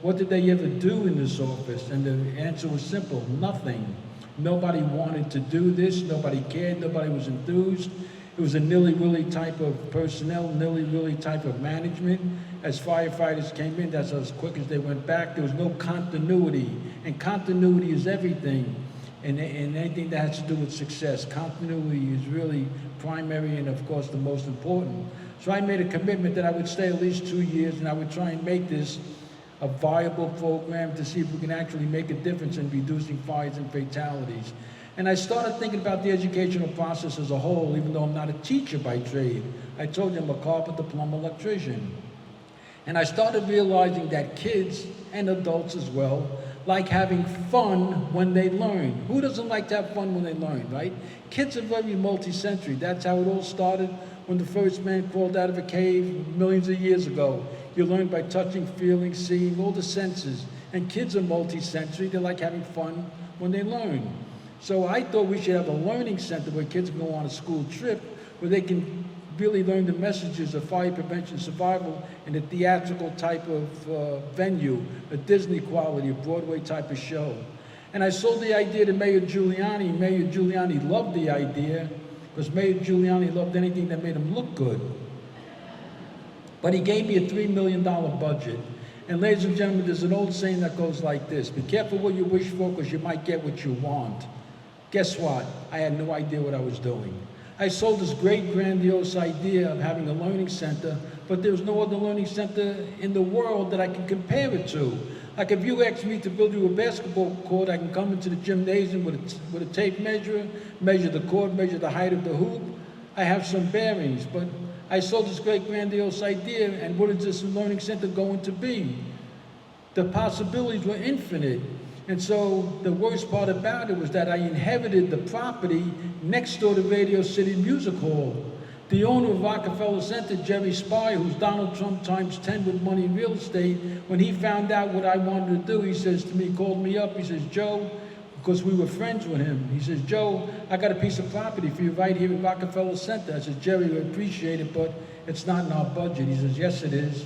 what did they ever do in this office? And the answer was simple: nothing. Nobody wanted to do this, nobody cared, nobody was enthused. It was a nilly-willy type of personnel, nilly-willy type of management. As firefighters came in, that's as quick as they went back. There was no continuity, and continuity is everything. And anything that has to do with success, continuity is really primary and, of course, the most important. So I made a commitment that I would stay at least 2 years, and I would try and make this a viable program to see if we can actually make a difference in reducing fires and fatalities. And I started thinking about the educational process as a whole, even though I'm not a teacher by trade. I told you I'm a carpenter, plumber, electrician. And I started realizing that kids, and adults as well, like having fun when they learn. Who doesn't like to have fun when they learn, right? Kids are very multi-sensory. That's how it all started when the first man crawled out of a cave millions of years ago. You learn by touching, feeling, seeing, all the senses. And kids are multi-sensory. They like having fun when they learn. So I thought we should have a learning center where kids can go on a school trip where they can really learn the messages of fire prevention survival in a theatrical type of venue, a Disney quality, a Broadway type of show. And I sold the idea to Mayor Giuliani. Mayor Giuliani loved the idea because Mayor Giuliani loved anything that made him look good. But he gave me a $3 million budget. And ladies and gentlemen, there's an old saying that goes like this: be careful what you wish for, because you might get what you want. Guess what? I had no idea what I was doing. I sold this great grandiose idea of having a learning center, but there was no other learning center in the world that I could compare it to. Like if you asked me to build you a basketball court, I can come into the gymnasium with a tape measure, measure the court, measure the height of the hoop. I have some bearings, but I sold this great grandiose idea, and what is this learning center going to be? The possibilities were infinite. And so the worst part about it was that I inherited the property next door to Radio City Music Hall. The owner of Rockefeller Center, Jerry Spy, who's Donald Trump times 10 with money in real estate, when he found out what I wanted to do, he says to me, he called me up, he says, Joe, because we were friends with him, he says, Joe, I got a piece of property for you right here at Rockefeller Center. I said, Jerry, we appreciate it, but it's not in our budget. He says, yes, it is.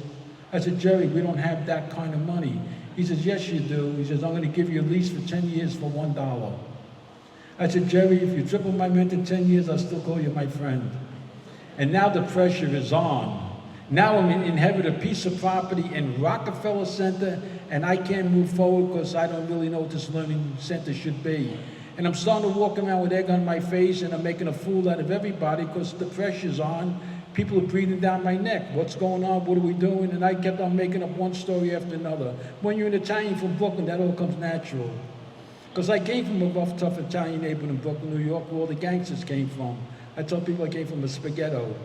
I said, Jerry, we don't have that kind of money. He says, yes, you do. He says, I'm going to give you a lease for 10 years for $1. I said, Jerry, if you triple my rent in 10 years, I'll still call you my friend. And now the pressure is on. Now I'm inherit a piece of property in Rockefeller Center, and I can't move forward because I don't really know what this learning center should be. And I'm starting to walk around with egg on my face, and I'm making a fool out of everybody because the pressure's on. People are breathing down my neck. What's going on? What are we doing? And I kept on making up one story after another. When you're an Italian from Brooklyn, that all comes natural. Because I came from a rough, tough Italian neighborhood in Brooklyn, New York, where all the gangsters came from. I tell people I came from a spaghetto.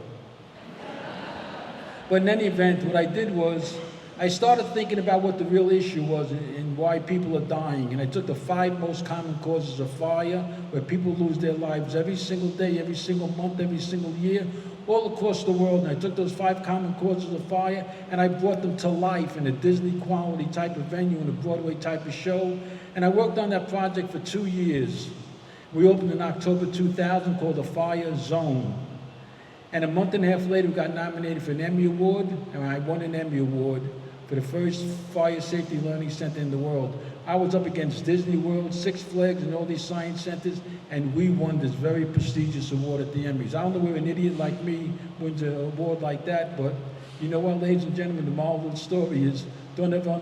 But in any event, what I did was, I started thinking about what the real issue was and why people are dying. And I took the 5 most common causes of fire, where people lose their lives every single day, every single month, every single year, all across the world. And I took those 5 common causes of fire and I brought them to life in a Disney quality type of venue, in a Broadway type of show. And I worked on that project for 2 years. We opened in October 2000, called the Fire Zone. And a month and a half later, we got nominated for an Emmy Award, and I won an Emmy Award for the first fire safety learning center in the world. I was up against Disney World, Six Flags, and all these science centers, and we won this very prestigious award at the Emmys. I don't know where an idiot like me wins an award like that, but you know what, ladies and gentlemen, the moral of the story is don't ever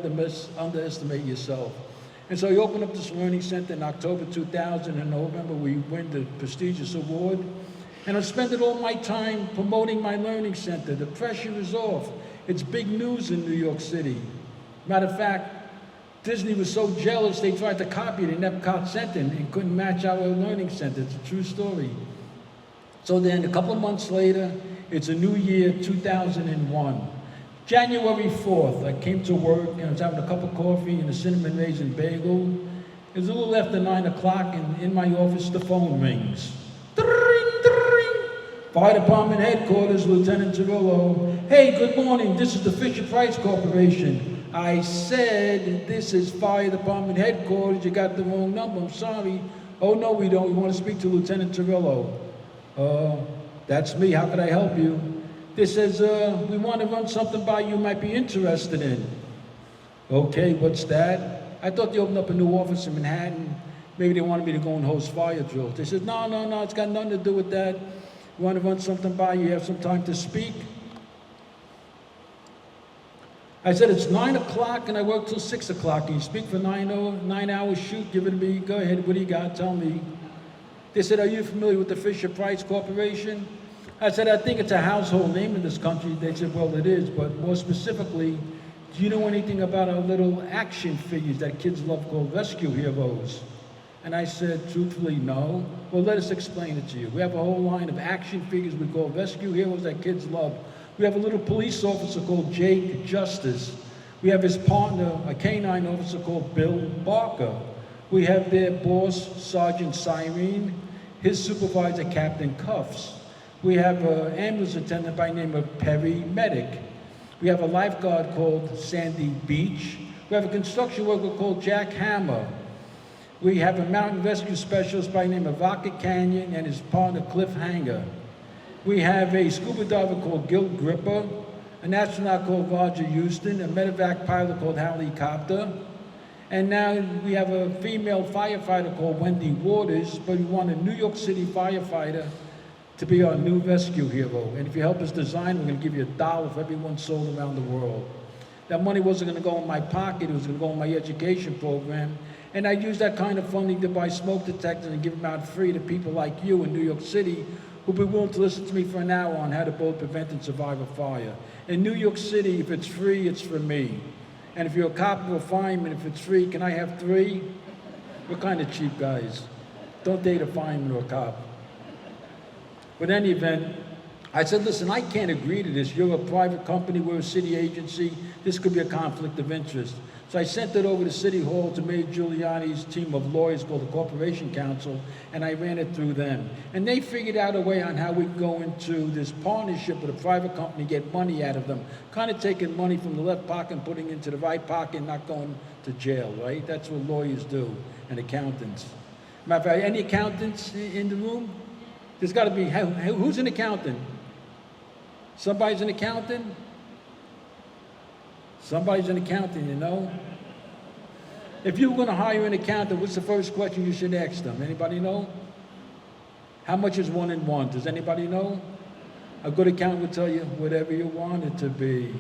underestimate yourself. And so we opened up this learning center in October 2000, and in November we win the prestigious award. And I'm spending all my time promoting my learning center. The pressure is off. It's big news in New York City. Matter of fact, Disney was so jealous they tried to copy it in Epcot Center and couldn't match our learning center. It's a true story. So then a couple of months later, it's a new year, 2001. January 4th, I came to work and I was having a cup of coffee and a cinnamon raisin bagel. It was a little after 9 o'clock, and in my office the phone rings. Fire Department Headquarters, Lieutenant Torrillo. Hey, good morning, this is the Fisher-Price Corporation. I said, this is Fire Department Headquarters, you got the wrong number, I'm sorry. Oh, no, we don't, we want to speak to Lieutenant Torrillo. That's me, how could I help you? This says, we want to run something by you might be interested in. Okay, what's that? I thought they opened up a new office in Manhattan. Maybe they wanted me to go and host fire drills. They said, no, it's got nothing to do with that. We want to run something by you, have some time to speak? I said, it's 9 o'clock and I work till 6 o'clock. Can you speak for 9 hours? Shoot, give it to me. Go ahead, what do you got? Tell me. They said, are you familiar with the Fisher-Price Corporation? I said, I think it's a household name in this country. They said, well, it is, but more specifically, do you know anything about our little action figures that kids love called rescue heroes? And I said, truthfully, no. Well, let us explain it to you. We have a whole line of action figures we call rescue heroes that kids love. We have a little police officer called Jake Justice. We have his partner, a canine officer called Bill Barker. We have their boss, Sergeant Cyrene, his supervisor, Captain Cuffs. We have an ambulance attendant by name of Perry Medic. We have a lifeguard called Sandy Beach. We have a construction worker called Jack Hammer. We have a mountain rescue specialist by name of Rocket Canyon and his partner Cliff Hanger. We have a scuba diver called Gil Gripper, an astronaut called Roger Houston, a medevac pilot called Hallie Copter, and now we have a female firefighter called Wendy Waters, but we want a New York City firefighter to be our new rescue hero. And if you help us design, we're going to give you $1 for every one sold around the world. That money wasn't going to go in my pocket, it was going to go in my education program. And I use that kind of funding to buy smoke detectors and give them out free to people like you in New York City who'll be willing to listen to me for an hour on how to both prevent and survive a fire. In New York City, if it's free, it's for me. And if you're a cop or a fireman, if it's free, can I have 3? We're kind of cheap guys. Don't date a fireman or a cop. But in any event, I said, listen, I can't agree to this. You're a private company, we're a city agency. This could be a conflict of interest. So I sent it over to City Hall to Mayor Giuliani's team of lawyers called the Corporation Council, and I ran it through them. And they figured out a way on how we go into this partnership with a private company, get money out of them, kind of taking money from the left pocket and putting it into the right pocket and not going to jail, right? That's what lawyers do, and accountants. Matter of fact, any accountants in the room? There's got to be, who's an accountant? Somebody's an accountant? Somebody's an accountant, you know? If you were going to hire an accountant, what's the first question you should ask them? Anybody know? How much is 1 and 1? Does anybody know? A good accountant will tell you whatever you want it to be.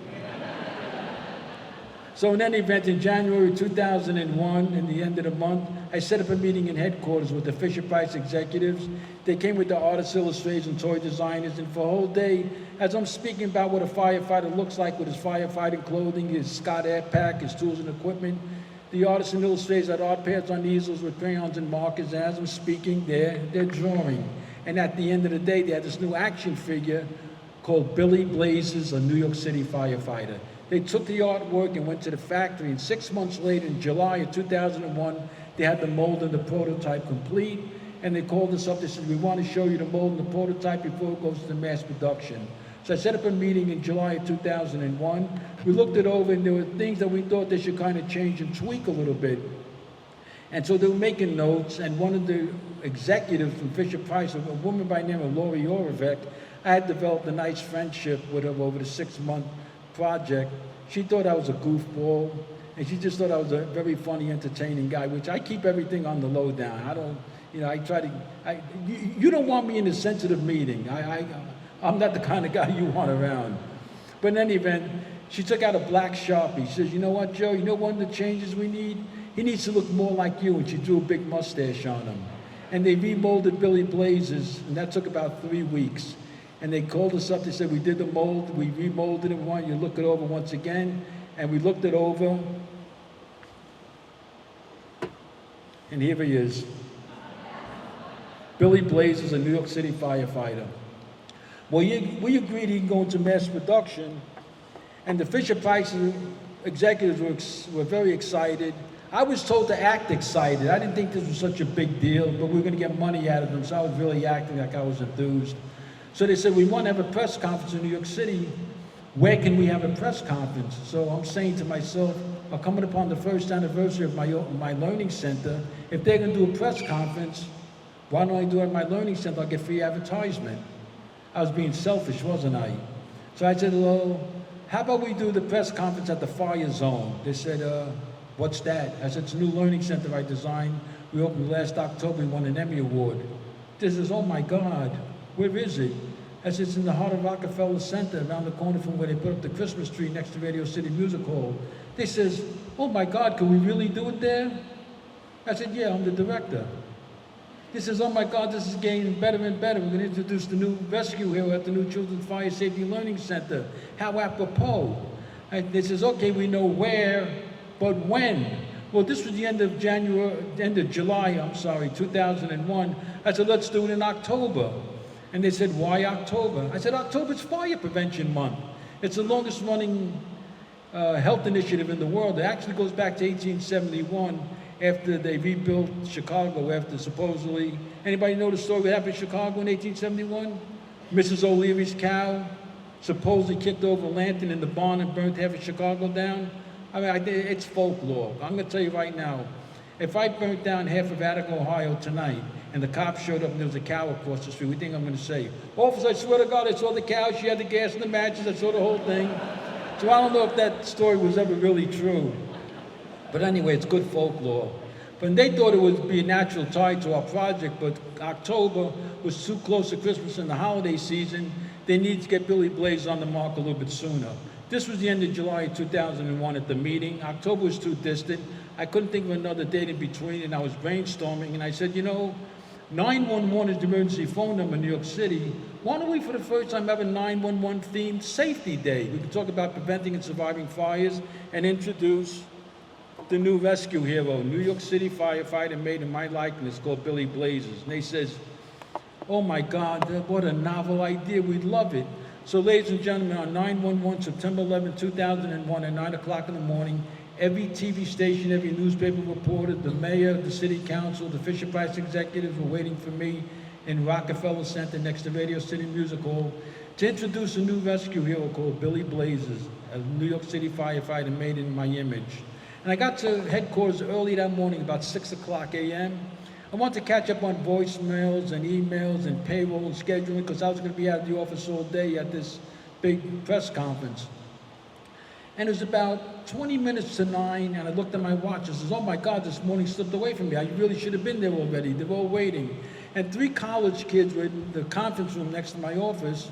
So in any event, in January 2001, in the end of the month, I set up a meeting in headquarters with the Fisher-Price executives. They came with the artists, illustrators, and toy designers, and for a whole day, as I'm speaking about what a firefighter looks like with his firefighting clothing, his Scott air pack, his tools and equipment, the artists and illustrators had art pads on easels with crayons and markers, and as I'm speaking, they're drawing. And at the end of the day, they had this new action figure called Billy Blazes, a New York City firefighter. They took the artwork and went to the factory, and 6 months later, in July of 2001, they had the mold and the prototype complete, and they called us up. They said, we want to show you the mold and the prototype before it goes to mass production. So I set up a meeting in July of 2001. We looked it over, and there were things that we thought they should kind of change and tweak a little bit. And so they were making notes, and one of the executives from Fisher-Price, a woman by the name of Lori Orovec, I had developed a nice friendship with her over the 6-month project. She thought I was a goofball, and she just thought I was a very funny, entertaining guy, which I keep everything on the low down. I don't, you know, I try to, you don't want me in a sensitive meeting. I'm not the kind of guy you want around. But in any event, she took out a black Sharpie. She says, you know what, Joe, you know one of the changes we need? He needs to look more like you, and she drew a big mustache on him. And they remolded Billy Blazes, and that took about 3 weeks. And they called us up, they said, we did the mold, we remolded it, we want you to look it over once again. And we looked it over. And here he is. Billy Blazes, a New York City firefighter. Well, we agreed he can go into mass production, and the Fisher-Price executives were very excited. I was told to act excited. I didn't think this was such a big deal, but we were going to get money out of them, so I was really acting like I was enthused. So they said, we want to have a press conference in New York City. Where can we have a press conference? So I'm saying to myself, coming upon the first anniversary of my learning center, if they're going to do a press conference, why don't I do it at my learning center? I'll get free advertisement. I was being selfish, wasn't I? So I said, well, how about we do the press conference at the fire zone? They said, what's that? I said, it's a new learning center I designed. We opened last October, we won an Emmy Award. They says, oh my God, where is it? I said, it's in the heart of Rockefeller Center, around the corner from where they put up the Christmas tree next to Radio City Music Hall. They says, oh my God, can we really do it there? I said, yeah, I'm the director. He says, oh my God, this is getting better and better. We're going to introduce the new rescue hero at the new Children's Fire Safety Learning Center. How apropos. And they says, okay, we know where, but when? Well, this was the end of July, 2001. I said, let's do it in October. And they said, why October? I said, October's Fire Prevention Month. It's the longest running health initiative in the world. It actually goes back to 1871, after they rebuilt Chicago, after supposedly, anybody know the story what happened in Chicago in 1871? Mrs. O'Leary's cow supposedly kicked over a lantern in the barn and burnt half of Chicago down. I mean, it's folklore. I'm going to tell you right now, if I burnt down half of Attica, Ohio tonight, and the cops showed up and there was a cow across the street, what do you think I'm going to say? Officer, I swear to God, I saw the cow, she had the gas and the matches, I saw the whole thing. So I don't know if that story was ever really true. But anyway, it's good folklore. But they thought it would be a natural tie to our project, but October was too close to Christmas and the holiday season. They needed to get Billy Blaze on the mark a little bit sooner. This was the end of July 2001 at the meeting. October was too distant. I couldn't think of another date in between, and I was brainstorming, and I said, you know, 911 is the emergency phone number in New York City. Why don't we, for the first time, have a 911 themed safety day? We can talk about preventing and surviving fires and introduce the new rescue hero, New York City firefighter made in my likeness, called Billy Blazes. And they says, oh my God, what a novel idea, we'd love it. So ladies and gentlemen, on 911, September 11, 2001, at 9 o'clock in the morning, Every TV station, every newspaper reporter, the mayor, the city council, the Fisher-Price executives were waiting for me in Rockefeller Center next to Radio City Music Hall to introduce a new rescue hero called Billy Blazes, a New York City firefighter made in my image. And I got to headquarters early that morning, about 6 o'clock a.m. I wanted to catch up on voicemails and emails and payroll and scheduling because I was going to be out of the office all day at this big press conference. And it was about 20 minutes to 9, and I looked at my watch and says, oh my God, this morning slipped away from me. I really should have been there already. They were all waiting. And 3 college kids were in the conference room next to my office.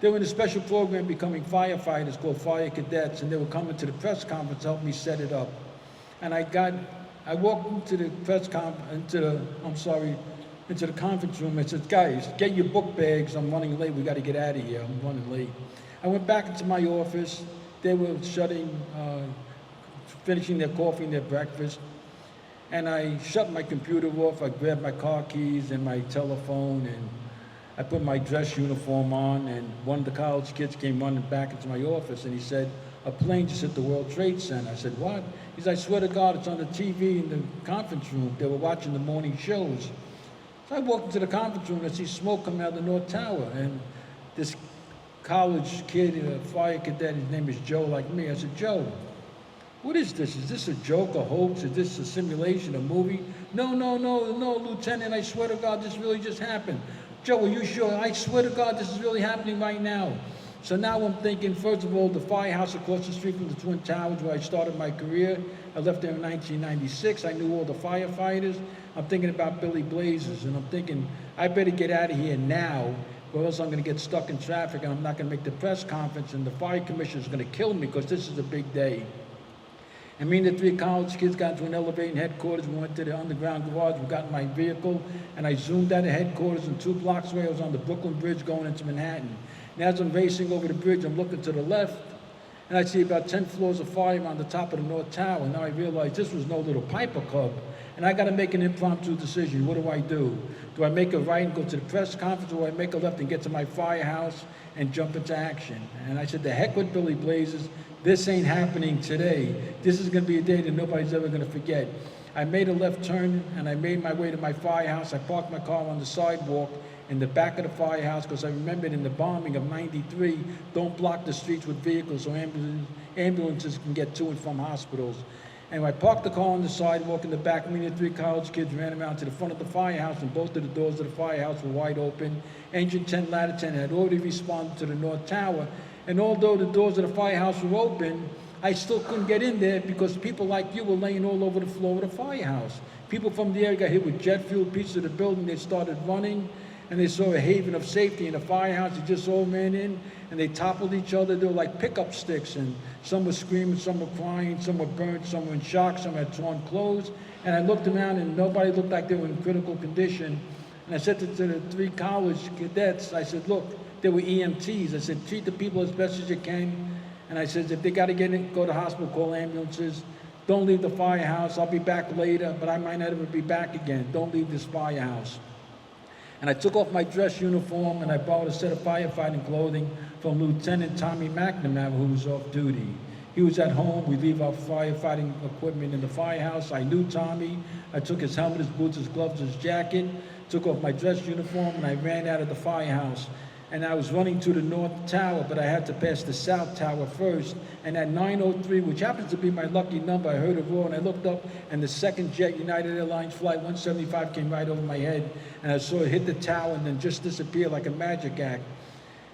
They were in a special program becoming firefighters called Fire Cadets, and they were coming to the press conference to help me set it up. And I walked into the into the conference room and said, guys, get your book bags. I'm running late. We got to get out of here. I'm running late. I went back into my office. They were finishing their coffee and their breakfast. And I shut my computer off. I grabbed my car keys and my telephone, and I put my dress uniform on. And one of the college kids came running back into my office, and he said, a plane just hit the World Trade Center. I said, what? He said, I swear to God, it's on the TV in the conference room. They were watching the morning shows. So I walked into the conference room and I see smoke coming out of the North Tower. And this college kid, a fire cadet, his name is Joe, like me. I said, Joe, what is this? Is this a joke, a hoax? Is this a simulation, a movie? No, Lieutenant, I swear to God, this really just happened. Joe, are you sure? I swear to God, this is really happening right now. So now I'm thinking, first of all, the firehouse across the street from the Twin Towers where I started my career. I left there in 1996. I knew all the firefighters. I'm thinking about Billy Blazes, and I'm thinking, I better get out of here now, or else I'm going to get stuck in traffic, and I'm not going to make the press conference, and the fire commissioner is going to kill me because this is a big day. And me and the 3 college kids got into an elevator in headquarters. We went to the underground garage. We got in my vehicle, and I zoomed out of headquarters, and 2 blocks away, I was on the Brooklyn Bridge going into Manhattan. And as I'm racing over the bridge, I'm looking to the left, and I see about 10 floors of fire on the top of the North Tower. And now I realize this was no little Piper Cub, and I got to make an impromptu decision. What do? Do I make a right and go to the press conference, or do I make a left and get to my firehouse and jump into action? And I said, the heck with Billy Blazes. This ain't happening today. This is going to be a day that nobody's ever going to forget. I made a left turn, and I made my way to my firehouse. I parked my car on the sidewalk in the back of the firehouse because I remembered in the bombing of '93, don't block the streets with vehicles so ambulances can get to and from hospitals. And I parked the car on the sidewalk in the back. Me and the 3 college kids ran around to the front of the firehouse, and both of the doors of the firehouse were wide open. Engine 10, ladder 10 had already responded to the North Tower. And although the doors of the firehouse were open, I still couldn't get in there because people like you were laying all over the floor of the firehouse. People from the area got hit with jet fuel, pieces of the building. They started running, and they saw a haven of safety in the firehouse. They just all ran in, and they toppled each other. They were like pickup sticks, and some were screaming, some were crying, some were burnt, some were in shock, some had torn clothes. And I looked around, and nobody looked like they were in critical condition. And I said to the 3 college cadets, I said, look, they were EMTs. I said, treat the people as best as you can. And I said, if they got to go to hospital, call ambulances. Don't leave the firehouse. I'll be back later, but I might not ever be back again. Don't leave this firehouse. And I took off my dress uniform, and I borrowed a set of firefighting clothing from Lieutenant Tommy McNamara, who was off duty. He was at home. We leave our firefighting equipment in the firehouse. I knew Tommy. I took his helmet, his boots, his gloves, his jacket, took off my dress uniform, and I ran out of the firehouse. And I was running to the North Tower, but I had to pass the South Tower first. And at 9:03, which happens to be my lucky number, I heard a roar, and I looked up, and the second jet, United Airlines Flight 175, came right over my head. And I saw it hit the tower and then just disappear like a magic act.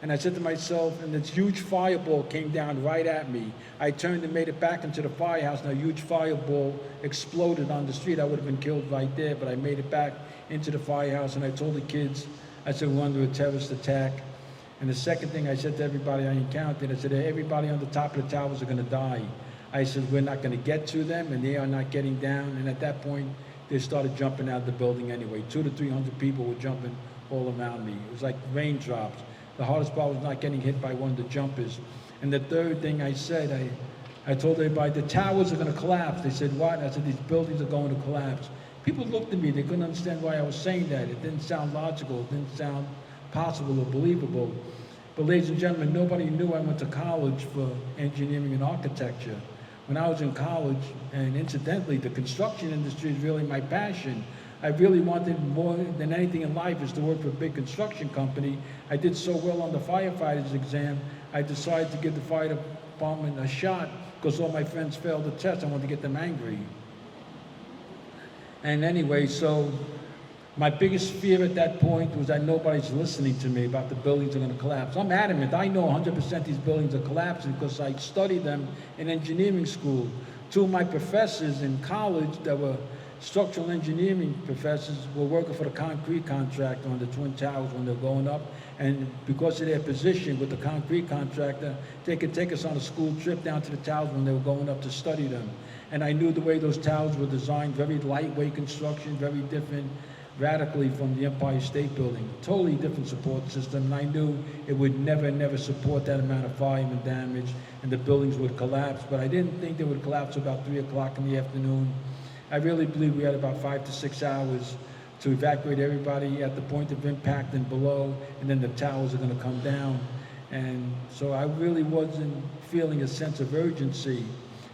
And I said to myself, and this huge fireball came down right at me. I turned and made it back into the firehouse, and a huge fireball exploded on the street. I would have been killed right there, but I made it back into the firehouse, and I told the kids, I said, we're under a terrorist attack. And the second thing I said to everybody I encountered, I said, everybody on the top of the towers are going to die. I said, we're not going to get to them, and they are not getting down. And at that point, they started jumping out of the building anyway. 200 to 300 people were jumping all around me. It was like raindrops. The hardest part was not getting hit by one of the jumpers. And the third thing I said, I told everybody, the towers are going to collapse. They said, what? I said, these buildings are going to collapse. People looked at me. They couldn't understand why I was saying that. It didn't sound logical. It didn't sound possible or believable. But ladies and gentlemen, nobody knew I went to college for engineering and architecture. when I was in college, and incidentally, the construction industry is really my passion. I really wanted more than anything in life is to work for a big construction company. I did so well on the firefighter's exam, I decided to give the fire department a shot because all my friends failed the test. I wanted to get them angry. And anyway, so my biggest fear at that point was that nobody's listening to me about the buildings are going to collapse. I'm adamant. I know 100% these buildings are collapsing because I studied them in engineering school. Two of my professors in college that were structural engineering professors were working for the concrete contractor on the Twin Towers when they're going up. And because of their position with the concrete contractor, they could take us on a school trip down to the towers when they were going up to study them. And I knew the way those towers were designed, very lightweight construction, very different radically from the Empire State Building. Totally different support system, and I knew it would never support that amount of volume and damage, and the buildings would collapse. But I didn't think they would collapse about 3 o'clock in the afternoon. I really believe we had about 5 to 6 hours to evacuate everybody at the point of impact and below, and then the towers are going to come down. And so I really wasn't feeling a sense of urgency.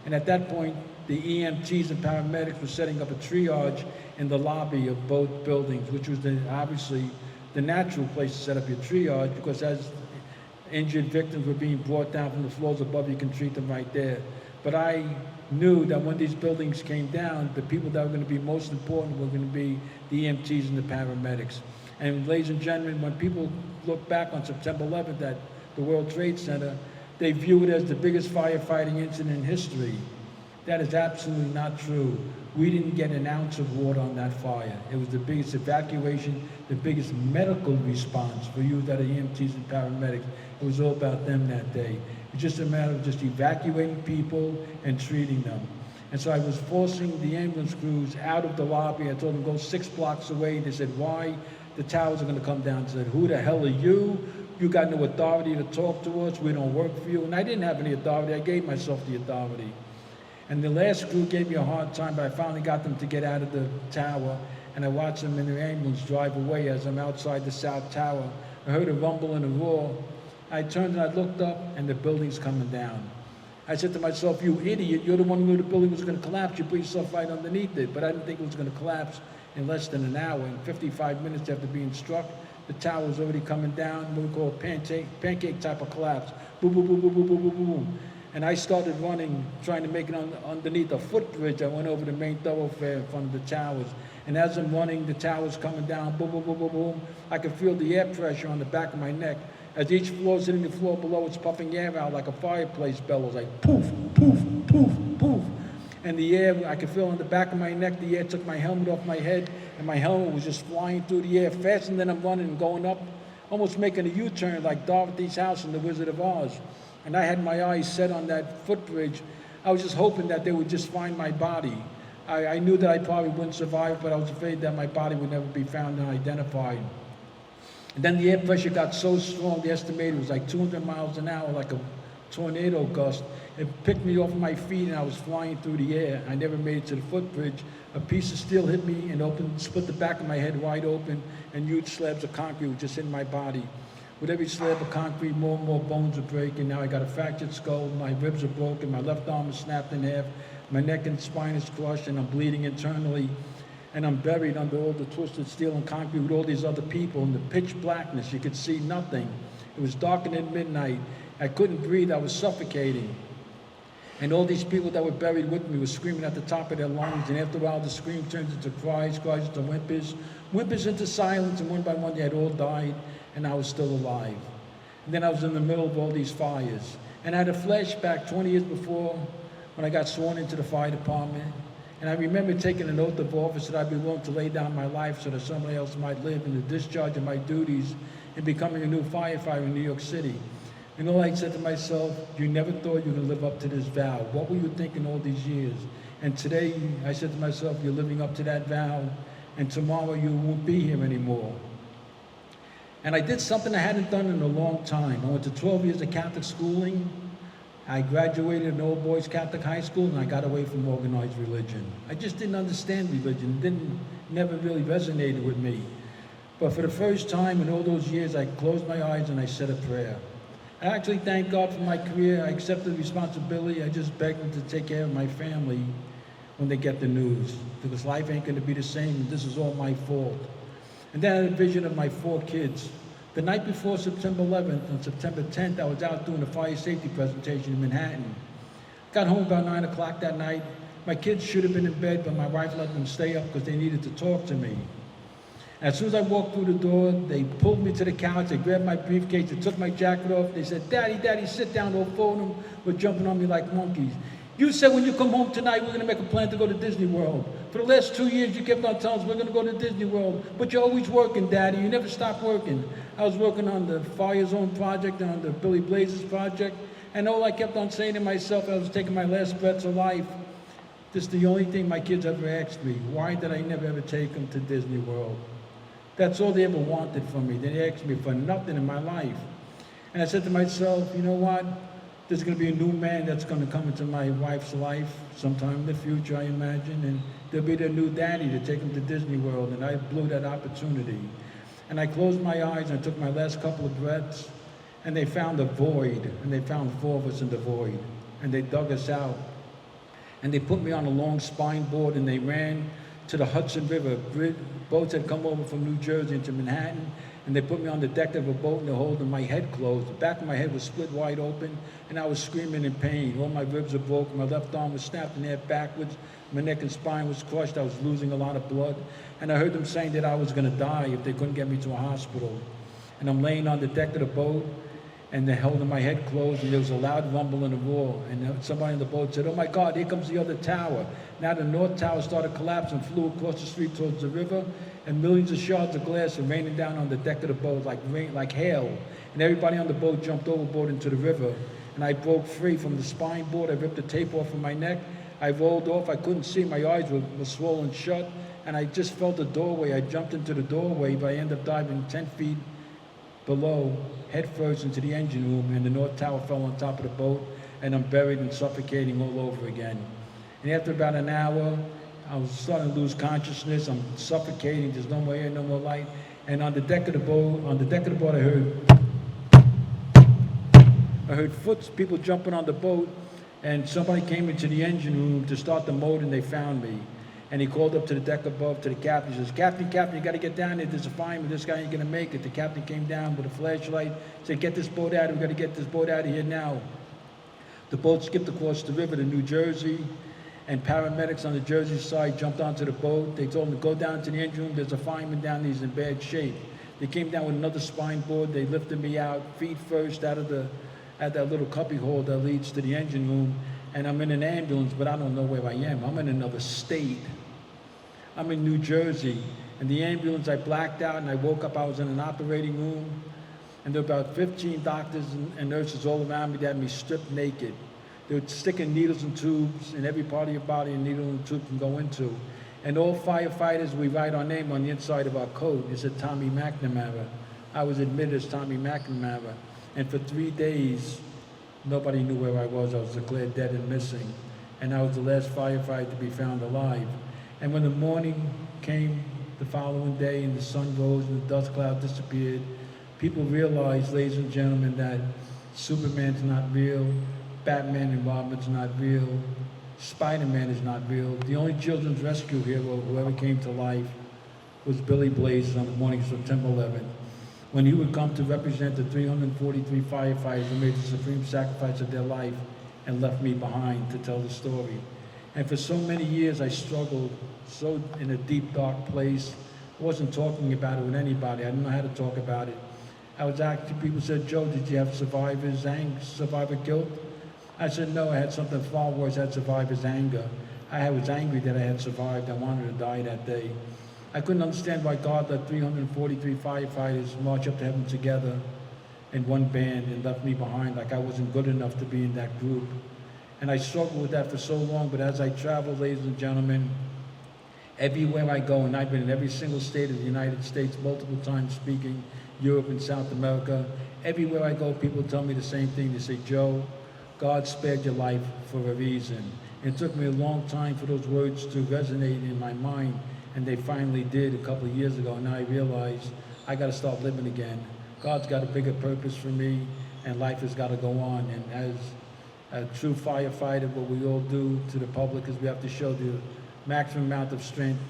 And at that point, the EMTs and paramedics were setting up a triage in the lobby of both buildings, which was obviously the natural place to set up your triage, because as injured victims were being brought down from the floors above, you can treat them right there. But I knew that when these buildings came down, the people that were going to be most important were going to be the EMTs and the paramedics. And ladies and gentlemen, when people look back on September 11th at the World Trade Center, they view it as the biggest firefighting incident in history. That is absolutely not true. We didn't get an ounce of water on that fire. It was the biggest evacuation, the biggest medical response for you that are EMTs and paramedics. It was all about them that day. It's just a matter of just evacuating people and treating them. And so I was forcing the ambulance crews out of the lobby. I told them, go 6 blocks away. They said, why? The towers are going to come down. I said, who the hell are you? You got no authority to talk to us. We don't work for you. And I didn't have any authority. I gave myself the authority. And the last crew gave me a hard time, but I finally got them to get out of the tower, and I watched them in their ambulance drive away as I'm outside the South Tower. I heard a rumble and a roar. I turned and I looked up, and the building's coming down. I said to myself, you idiot, you're the one who knew the building was going to collapse. You put yourself right underneath it. But I didn't think it was going to collapse in less than an hour. In 55 minutes after being struck, the tower was already coming down, what we call a pancake type of collapse. Boom, boom, boom, boom, boom, boom, boom, boom. And I started running, trying to make it underneath a footbridge. I went over the main thoroughfare in front of the towers. And as I'm running, the tower's coming down, boom, boom, boom, boom, boom. I could feel the air pressure on the back of my neck. As each floor's hitting the floor below, it's puffing air out like a fireplace bellows, like poof, poof, poof, poof. And the air, I could feel on the back of my neck, the air took my helmet off my head, and my helmet was just flying through the air faster than I'm running and going up, almost making a U-turn like Dorothy's house in The Wizard of Oz. And I had my eyes set on that footbridge. I was just hoping that they would just find my body. I knew that I probably wouldn't survive, but I was afraid that my body would never be found and identified. And then the air pressure got so strong, they estimated it was like 200 miles an hour, like a tornado gust. It picked me off my feet and I was flying through the air. I never made it to the footbridge. A piece of steel hit me and split the back of my head wide open, and huge slabs of concrete were just in my body. With every slab of concrete, more and more bones are breaking. Now I got a fractured skull, my ribs are broken, my left arm is snapped in half, my neck and spine is crushed, and I'm bleeding internally. And I'm buried under all the twisted steel and concrete with all these other people in the pitch blackness. You could see nothing. It was darker than midnight. I couldn't breathe, I was suffocating. And all these people that were buried with me were screaming at the top of their lungs, and after a while the scream turned into cries, cries into whimpers, whimpers into silence, and one by one they had all died, and I was still alive. And then I was in the middle of all these fires. And I had a flashback 20 years before when I got sworn into the fire department. And I remember taking an oath of office that I'd be willing to lay down my life so that somebody else might live in the discharge of my duties in becoming a new firefighter in New York City. And all I said to myself, you never thought you were going to live up to this vow. What were you thinking all these years? And today, I said to myself, you're living up to that vow, and tomorrow you won't be here anymore. And I did something I hadn't done in a long time. I went to 12 years of Catholic schooling. I graduated in all boys Catholic high school, and I got away from organized religion. I just didn't understand religion. It never really resonated with me. But for the first time in all those years, I closed my eyes and I said a prayer. I actually thank God for my career. I accepted the responsibility. I just begged Him to take care of my family when they get the news, because life ain't gonna be the same, and this is all my fault. And then I had a vision of my 4 kids. The night before September 11th, on September 10th, I was out doing a fire safety presentation in Manhattan. Got home about 9 o'clock that night. My kids should have been in bed, but my wife let them stay up because they needed to talk to me. As soon as I walked through the door, they pulled me to the couch, they grabbed my briefcase, they took my jacket off, they said, "Daddy, Daddy, sit down." All 4 of them were jumping on me like monkeys. "You said when you come home tonight, we're gonna make a plan to go to Disney World. For the last 2 years, you kept on telling us we're gonna go to Disney World, but you're always working, Daddy. You never stop working." I was working on the Fire Zone project and on the Billy Blazes project, and all I kept on saying to myself, I was taking my last breaths of life, this is the only thing my kids ever asked me. Why did I never ever take them to Disney World? That's all they ever wanted from me. They asked me for nothing in my life. And I said to myself, you know what? There's going to be a new man that's going to come into my wife's life sometime in the future, I imagine, and there'll be their new daddy to take them to Disney World, and I blew that opportunity. And I closed my eyes and I took my last couple of breaths, and they found a void, and they found 4 of us in the void, and they dug us out. And they put me on a long spine board, and they ran to the Hudson River. Boats had come over from New Jersey into Manhattan, and they put me on the deck of a boat, and they're holding my head closed. The back of my head was split wide open, and I was screaming in pain. All my ribs were broken. My left arm was snapped in half backwards. My neck and spine was crushed. I was losing a lot of blood. And I heard them saying that I was going to die if they couldn't get me to a hospital. And I'm laying on the deck of the boat, and they're holding my head closed, and there was a loud rumble and a roar. And somebody in the boat said, "Oh my God, here comes the other tower." Now the north tower started collapsing, flew across the street towards the river, and millions of shards of glass were raining down on the deck of the boat like rain, like hail. And everybody on the boat jumped overboard into the river. And I broke free from the spine board. I ripped the tape off of my neck. I rolled off. I couldn't see. My eyes were swollen shut. And I just felt a doorway. I jumped into the doorway, but I ended up diving 10 feet below, head first into the engine room, and the north tower fell on top of the boat, and I'm buried and suffocating all over again. And after about an hour, I was starting to lose consciousness. I'm suffocating. There's no more air, no more light. And on the deck of the boat, I heard people jumping on the boat, and somebody came into the engine room to start the motor, and they found me. And he called up to the deck above to the captain. He says, Captain, you got to get down there. There's a fireman. This guy ain't going to make it." The captain came down with a flashlight, said, "Get this boat out. We got to get this boat out of here now." The boat skipped across the river to New Jersey, and paramedics on the Jersey side jumped onto the boat. They told him to go down to the engine room. There's a fireman down there. He's in bad shape. They came down with another spine board. They lifted me out, feet first, out of that little cubby hole that leads to the engine room. And I'm in an ambulance, but I don't know where I am. I'm in another state. I'm in New Jersey. In the ambulance, I blacked out, and I woke up. I was in an operating room, and there were about 15 doctors and nurses all around me that had me stripped naked. They were sticking needles and tubes in every part of your body a needle and tube can go into. And all firefighters, we write our name on the inside of our coat. It said Tommy McNamara. I was admitted as Tommy McNamara. And for 3 days, nobody knew where I was. I was declared dead and missing. And I was the last firefighter to be found alive. And when the morning came the following day and the sun rose and the dust cloud disappeared, people realized, ladies and gentlemen, that Superman's not real, Batman and Robin's not real, Spider-Man is not real. The only children's rescue hero who ever came to life was Billy Blazes on the morning of September 11th, when he would come to represent the 343 firefighters who made the supreme sacrifice of their life and left me behind to tell the story. And for so many years, I struggled so in a deep, dark place. I wasn't talking about it with anybody. I didn't know how to talk about it. I was actually, people said, "Joe, did you have survivor guilt?" I said, "No, I had something far worse. I had survivor's anger. I was angry that I had survived. I wanted to die that day." I couldn't understand why God let 343 firefighters march up to heaven together in one band and left me behind, like I wasn't good enough to be in that group. And I struggled with that for so long, but as I travel, ladies and gentlemen, everywhere I go, and I've been in every single state of the United States multiple times speaking, Europe and South America, everywhere I go, people tell me the same thing. They say, "Joe, God spared your life for a reason." It took me a long time for those words to resonate in my mind, and they finally did a couple of years ago, and now I realize I got to start living again. God's got a bigger purpose for me, and life has got to go on. And as a true firefighter, what we all do to the public is we have to show the maximum amount of strength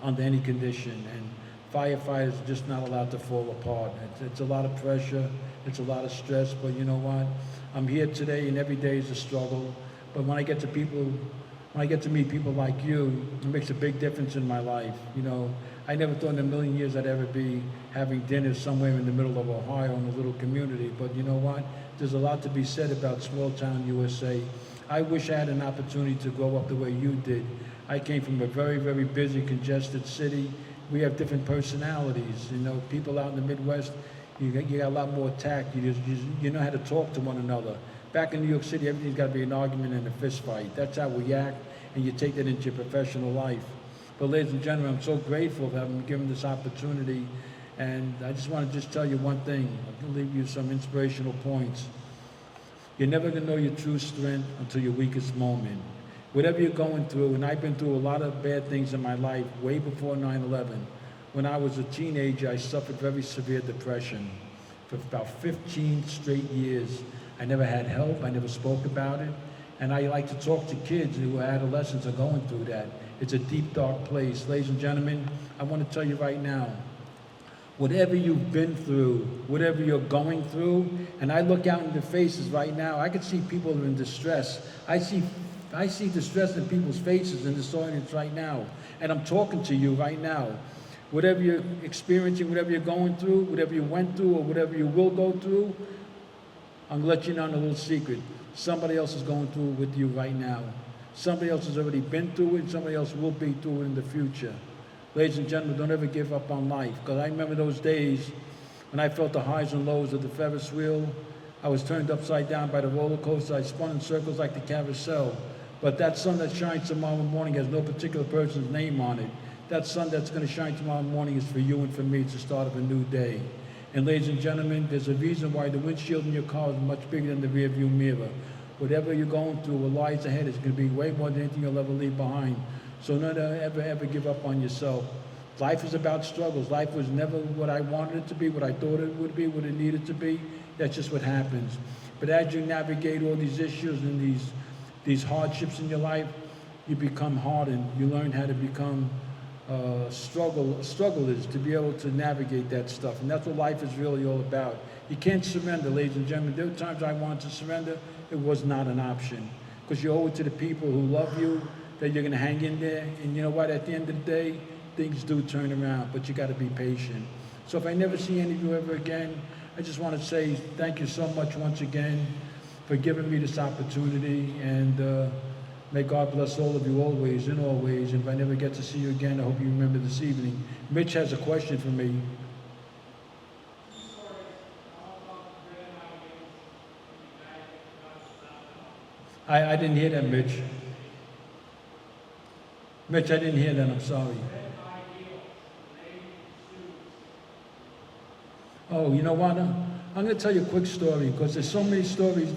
under any condition. And firefighters are just not allowed to fall apart. It's a lot of pressure, it's a lot of stress, but you know what? I'm here today, and every day is a struggle. But when I get to meet people like you, it makes a big difference in my life. You know, I never thought in a million years I'd ever be having dinner somewhere in the middle of Ohio in a little community. But you know what? There's a lot to be said about small town USA. I wish I had an opportunity to grow up the way you did. I came from a very, very busy, congested city. We have different personalities. You know, people out in the Midwest, you got a lot more tact. You know how to talk to one another. Back in New York City, everything's got to be an argument and a fist fight. That's how we act, and you take that into your professional life. But ladies and gentlemen, I'm so grateful for having been given this opportunity, and I just want to tell you one thing. I'm going to leave you some inspirational points. You're never going to know your true strength until your weakest moment. Whatever you're going through, and I've been through a lot of bad things in my life way before 9/11. When I was a teenager, I suffered very severe depression for about 15 straight years. I never had help, I never spoke about it, and I like to talk to kids who are adolescents are going through that. It's a deep, dark place. Ladies and gentlemen, I want to tell you right now, whatever you've been through, whatever you're going through, and I look out in the faces right now, I can see people who are in distress. I see distress in people's faces in this audience right now, and I'm talking to you right now. Whatever you're experiencing, whatever you're going through, whatever you went through, or whatever you will go through, I'm gonna let you know a little secret. Somebody else is going through it with you right now. Somebody else has already been through it, and somebody else will be through it in the future. Ladies and gentlemen, don't ever give up on life, because I remember those days when I felt the highs and lows of the Ferris wheel. I was turned upside down by the roller coaster. I spun in circles like the carousel. But that sun that shines tomorrow morning has no particular person's name on it. That sun that's going to shine tomorrow morning is for you and for me. It's the start of a new day. And ladies and gentlemen, there's a reason why the windshield in your car is much bigger than the rear view mirror. Whatever you're going through, what lies ahead is going to be way more than anything you'll ever leave behind. So don't ever give up on yourself. Life is about struggles. Life was never what I wanted it to be, what I thought it would be, what it needed to be. That's just what happens. But as you navigate all these issues and these hardships in your life, you become hardened. You learn how to become strugglers, to be able to navigate that stuff. And that's what life is really all about. You can't surrender, ladies and gentlemen. There were times I wanted to surrender. It was not an option, because you owe it to the people who love you that you're going to hang in there. And you know what? At the end of the day, things do turn around, but you got to be patient. So if I never see any of you ever again, I just want to say thank you so much once again for giving me this opportunity, and may God bless all of you always, in all ways. And if I never get to see you again, I hope you remember this evening. Mitch has a question for me. I didn't hear that, Mitch. Mitch, I didn't hear that, I'm sorry. Oh, you know what? I'm going to tell you a quick story, because there's so many stories.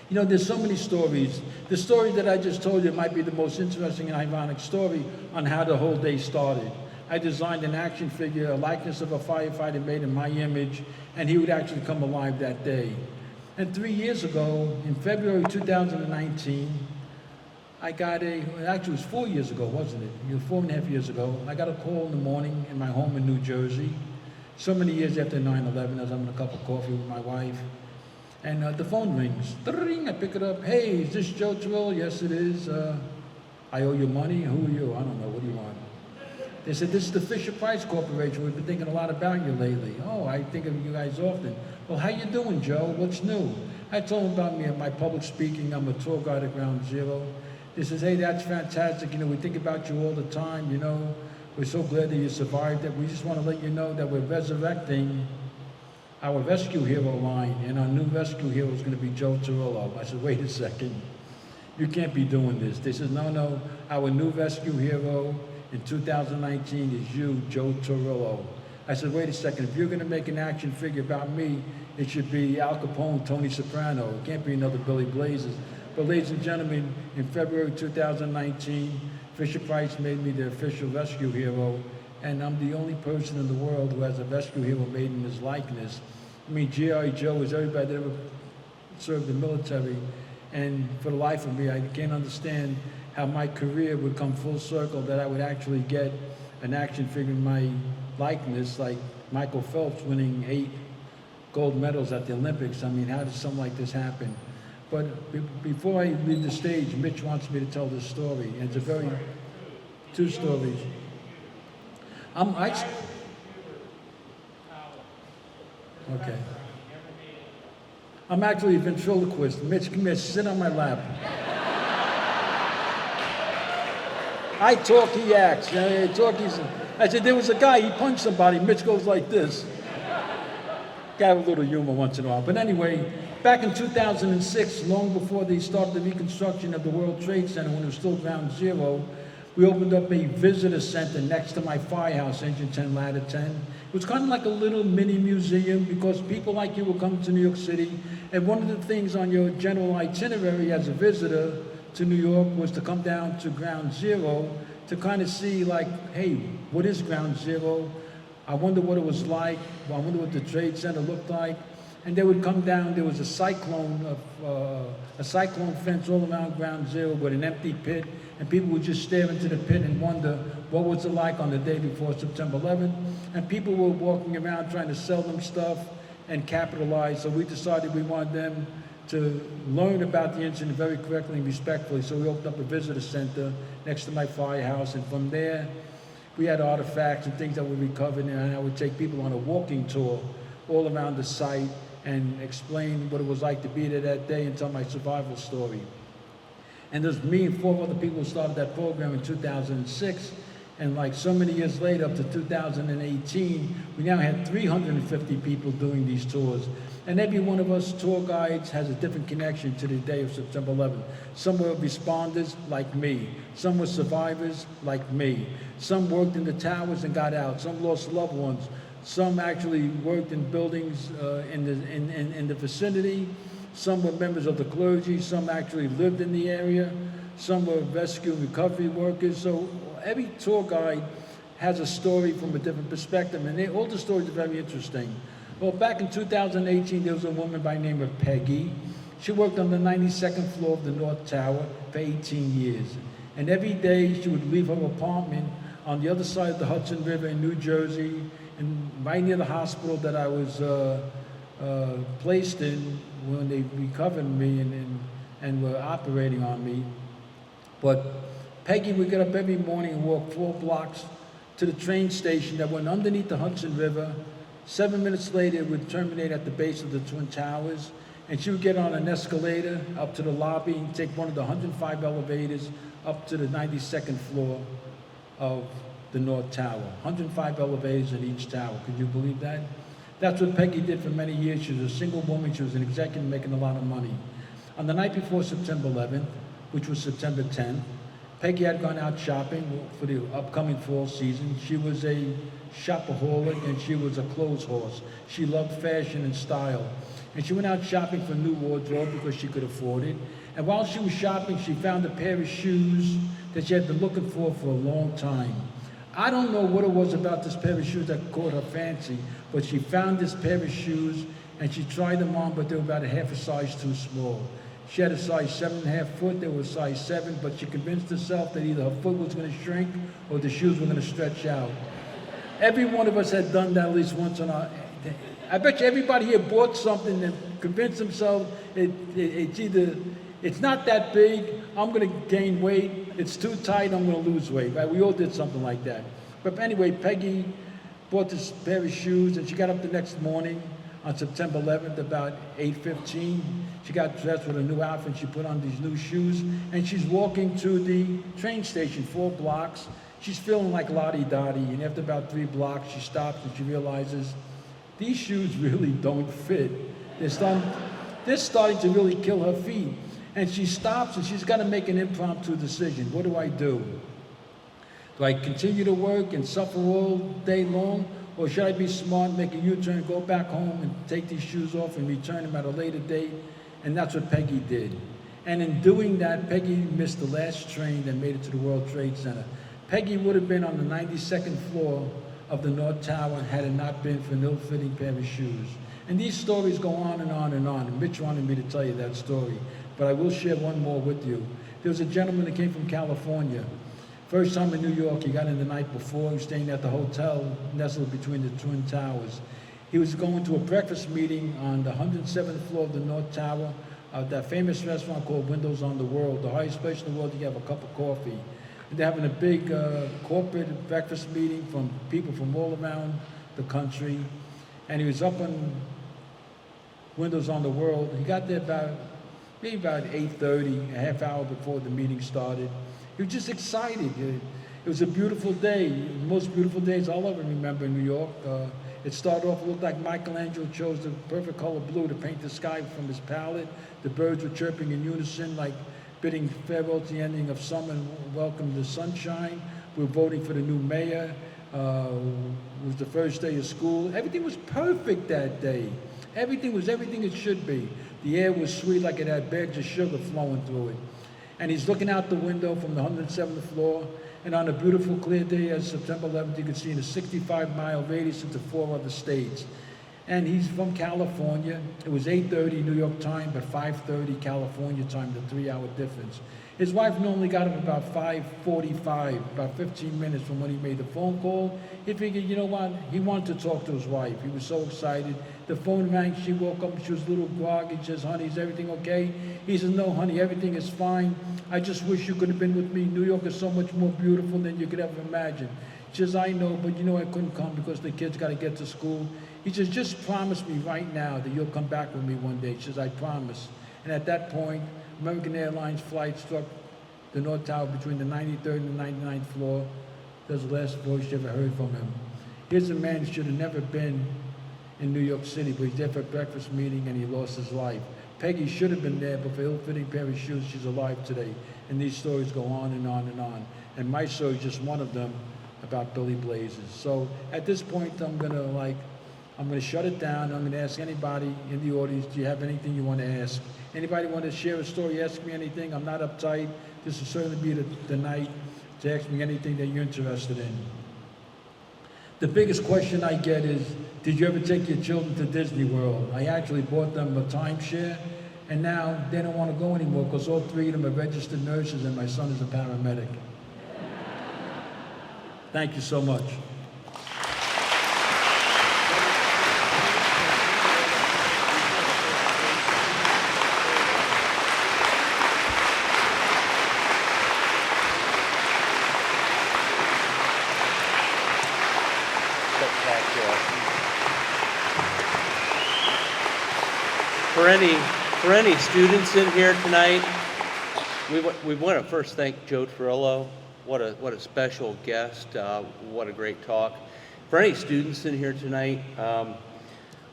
You know, there's so many stories. The story that I just told you might be the most interesting and ironic story on how the whole day started. I designed an action figure, a likeness of a firefighter made in my image, and he would actually come alive that day. And 3 years ago, in February 2019, actually it was 4 years ago, wasn't it? It was 4.5 years ago. I got a call in the morning in my home in New Jersey. So many years after 9/11, I was having a cup of coffee with my wife. And the phone rings. Ding, I pick it up. Hey, is this Joe Torrillo? Yes, it is. I owe you money. Who are you? I don't know. What do you want? They said, this is the Fisher-Price Corporation. We've been thinking a lot about you lately. Oh, I think of you guys often. Well, how you doing, Joe? What's new? I told them about me at my public speaking. I'm a tour guide at Ground Zero. They says, hey, that's fantastic. You know, we think about you all the time. You know, we're so glad that you survived it. We just want to let you know that we're resurrecting our rescue hero line, and our new rescue hero is going to be Joe Torrillo. I said, wait a second. You can't be doing this. They said, no, our new rescue hero in 2019 is you, Joe Torrillo. I said, wait a second. If you're going to make an action figure about me, it should be Al Capone, Tony Soprano. It can't be another Billy Blazes. But ladies and gentlemen, in February 2019, Fisher-Price made me the official rescue hero, and I'm the only person in the world who has a rescue hero made in his likeness. I mean, G.I. Joe is everybody that ever served the military, and for the life of me, I can't understand how my career would come full circle, that I would actually get an action figure in my likeness, like Michael Phelps winning 8 gold medals at the Olympics. I mean, how did something like this happen? But before I leave the stage, Mitch wants me to tell this story, and it's a very, 2 stories. Okay. I'm actually a ventriloquist. Mitch, come here, sit on my lap. I talk, he acts. I said, there was a guy, he punched somebody. Mitch goes like this. Got a little humor once in a while. But anyway, back in 2006, long before they started the reconstruction of the World Trade Center, when it was still ground zero, we opened up a visitor center next to my firehouse, Engine 10, Ladder 10. It was kind of like a little mini museum, because people like you will come to New York City, and one of the things on your general itinerary as a visitor to New York was to come down to ground zero to kind of see, like, hey, what is ground zero? I wonder what it was like. I wonder what the Trade Center looked like. And they would come down. There was a cyclone fence all around ground zero with an empty pit, and people would just stare into the pit and wonder what was it like on the day before September 11th. And people were walking around trying to sell them stuff and capitalize. So we decided we wanted them to learn about the incident very correctly and respectfully. So we opened up a visitor center next to my firehouse, and from there, we had artifacts and things that we recovered, and I would take people on a walking tour all around the site and explain what it was like to be there that day and tell my survival story. And there's me and 4 other people who started that program in 2006, and like so many years later, up to 2018, we now had 350 people doing these tours. And every one of us tour guides has a different connection to the day of September 11th. Some were responders, like me. Some were survivors, like me. Some worked in the towers and got out. Some lost loved ones. Some actually worked in buildings in the vicinity. Some were members of the clergy. Some actually lived in the area. Some were rescue and recovery workers. So every tour guide has a story from a different perspective, and all the stories are very interesting. Well, back in 2018, there was a woman by the name of Peggy. She worked on the 92nd floor of the North Tower for 18 years. And every day she would leave her apartment on the other side of the Hudson River in New Jersey, and right near the hospital that I was placed in when they recovered me and were operating on me. But Peggy would get up every morning and walk 4 blocks to the train station that went underneath the Hudson River. 7 minutes later, it would terminate at the base of the Twin Towers, and she would get on an escalator up to the lobby and take one of the 105 elevators up to the 92nd floor of the North Tower. 105 elevators in each tower. Could you believe that? That's what Peggy did for many years. She was a single woman. She was an executive making a lot of money. On the night before September 11th, which was September 10th, Peggy had gone out shopping for the upcoming fall season. She was a shopaholic, and she was a clothes horse. She loved fashion and style. And she went out shopping for a new wardrobe because she could afford it. And while she was shopping, she found a pair of shoes that she had been looking for a long time. I don't know what it was about this pair of shoes that caught her fancy, but she found this pair of shoes and she tried them on, but they were about a half a size too small. She had a size 7.5 foot, they were a size 7, but she convinced herself that either her foot was going to shrink or the shoes were going to stretch out. Every one of us had done that at least once in our... I bet you everybody here bought something and convinced themselves it's not that big, I'm going to gain weight, it's too tight, I'm going to lose weight, right? We all did something like that. But anyway, Peggy bought this pair of shoes, and she got up the next morning on September 11th, about 8:15. She got dressed with a new outfit, she put on these new shoes, and she's walking to the train station, 4 blocks. She's feeling like Lottie-Dottie, and after about 3 blocks, she stops and she realizes these shoes really don't fit. They're starting to really kill her feet. And she stops and she's got to make an impromptu decision. What do I do? Do I continue to work and suffer all day long? Or should I be smart, make a U-turn, go back home and take these shoes off and return them at a later date? And that's what Peggy did. And in doing that, Peggy missed the last train that made it to the World Trade Center. Peggy would have been on the 92nd floor of the North Tower had it not been for an ill-fitting pair of shoes. And these stories go on and on and on. And Mitch wanted me to tell you that story, but I will share one more with you. There was a gentleman that came from California. First time in New York, he got in the night before. He was staying at the hotel nestled between the Twin Towers. He was going to a breakfast meeting on the 107th floor of the North Tower, that famous restaurant called Windows on the World, the highest place in the world to have a cup of coffee. And they're having a big corporate breakfast meeting from people from all around the country. And he was up on Windows on the World. He got there maybe about 8:30, a half hour before the meeting started. He was just excited. It was a beautiful day, the most beautiful days I'll ever remember in New York. It started off, it looked like Michelangelo chose the perfect color blue to paint the sky from his palette. The birds were chirping in unison, like bidding farewell to the ending of summer and welcome to sunshine. We were voting for the new mayor. It was the first day of school. Everything was perfect that day. Everything was everything it should be. The air was sweet, like it had bags of sugar flowing through it. And he's looking out the window from the 107th floor, and on a beautiful clear day as September 11th, you could see in a 65-mile radius into 4 other states. And he's from California. It was 8:30 New York time, but 5:30 California time, the 3-hour difference. His wife normally got up about 5:45, about 15 minutes from when he made the phone call. He figured, you know what, he wanted to talk to his wife. He was so excited. The phone rang, she woke up, she was a little groggy. She says, honey, is everything okay? He says, no, honey, everything is fine. I just wish you could have been with me. New York is so much more beautiful than you could ever imagine. She says, I know, but you know I couldn't come because the kids got to get to school. He says, just promise me right now that you'll come back with me one day. She says, I promise. And at that point, American Airlines flight struck the North Tower between the 93rd and the 99th floor. That was the last voice you ever heard from him. Here's a man who should have never been in New York City, but he's there for a breakfast meeting and he lost his life. Peggy should have been there, but for ill-fitting pair of shoes, she's alive today. And these stories go on and on and on. And my story is just one of them about Billy Blazes. So at this point, I'm gonna shut it down. I'm gonna ask anybody in the audience, do you have anything you want to ask? Anybody want to share a story, ask me anything? I'm not uptight. This will certainly be the night to ask me anything that you're interested in. The biggest question I get is, did you ever take your children to Disney World? I actually bought them a timeshare, and now they don't want to go anymore because all 3 of them are registered nurses and my son is a paramedic. Thank you so much. For any students in here tonight, we want to first thank Joe Torrillo. What a special guest. What a great talk. For any students in here tonight,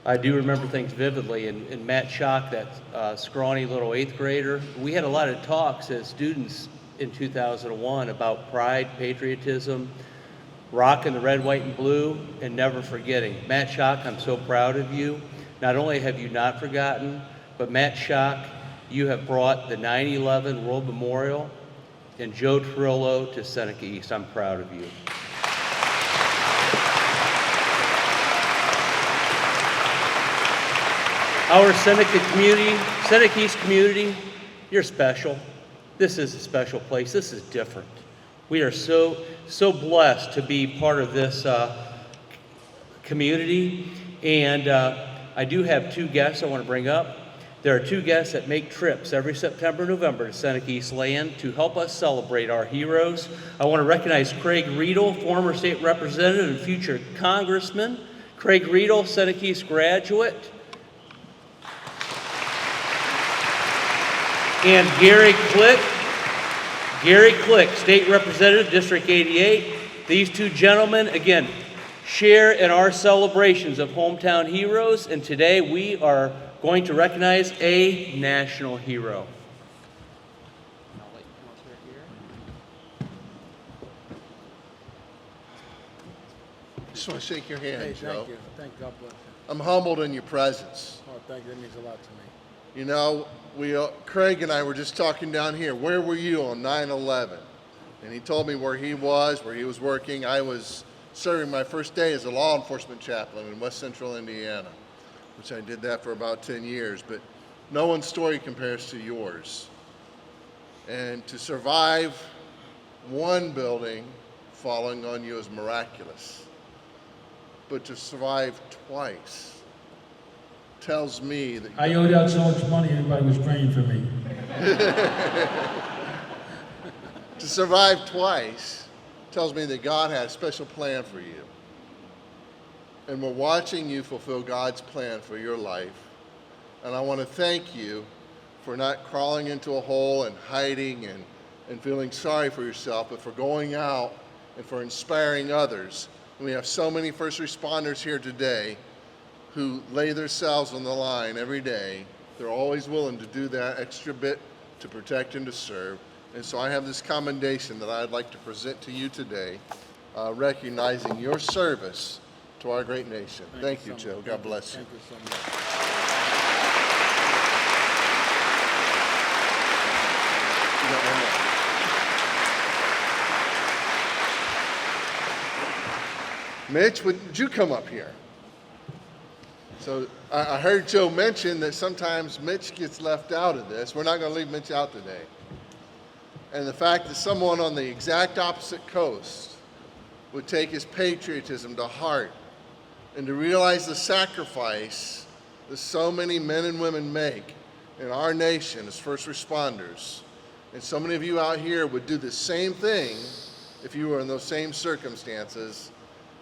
I do remember things vividly. And Matt Schock, that scrawny little 8th grader, we had a lot of talks as students in 2001 about pride, patriotism, rocking the red, white, and blue, and never forgetting. Matt Schock, I'm so proud of you. Not only have you not forgotten, but Matt Schock, you have brought the 9/11 World Memorial and Joe Torrillo to Seneca East. I'm proud of you. Our Seneca East community, you're special. This is a special place. This is different. We are so blessed to be part of this community. And I do have 2 guests I want to bring up. There are 2 guests that make trips every September, November to Seneca East land to help us celebrate our heroes. I want to recognize Craig Riedel, former state representative and future congressman. Craig Riedel, Seneca East graduate. And Gary Click, state representative, District 88. These 2 gentlemen, again, share in our celebrations of hometown heroes, and today we are going to recognize a national hero. Just want to shake your hand, Hey, Joe. thank you. Thank God bless you. I'm humbled in your presence. Oh, thank you. That means a lot to me. You know, Craig and I were just talking down here. Where were you on 9/11? And he told me where he was working. I was serving my first day as a law enforcement chaplain in West Central Indiana, which I did that for about 10 years. But no one's story compares to yours. And to survive one building falling on you is miraculous. But to survive twice tells me that I owed out so much money, everybody was praying for me. to survive twice tells me that God had a special plan for you. And we're watching you fulfill God's plan for your life. And I want to thank you for not crawling into a hole and hiding and feeling sorry for yourself, but for going out and for inspiring others. And we have so many first responders here today who lay themselves on the line every day. They're always willing to do that extra bit to protect and to serve. And so I have this commendation that I'd like to present to you today, recognizing your service to our great nation. Thank you, Joe. God bless you. Thank you so much. You got one more. Mitch, would you come up here? So I heard Joe mention that sometimes Mitch gets left out of this. We're not going to leave Mitch out today. And the fact that someone on the exact opposite coast would take his patriotism to heart and to realize the sacrifice that so many men and women make in our nation as first responders. And so many of you out here would do the same thing if you were in those same circumstances.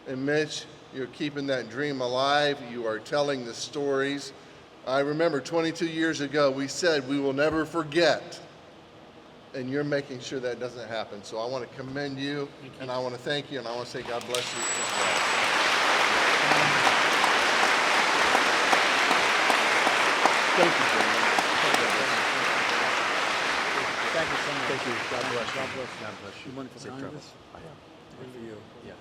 And Mitch, you're keeping that dream alive. You are telling the stories. I remember 22 years ago, we said we will never forget. And you're making sure that doesn't happen. So I want to commend you, and I want to thank you, and I want to say God bless you as well. Thank you, gentlemen. Thank you so much. Thank you. God bless. God bless. God bless you. You want to Safe sign travels. this? I am. Good for you. Yeah.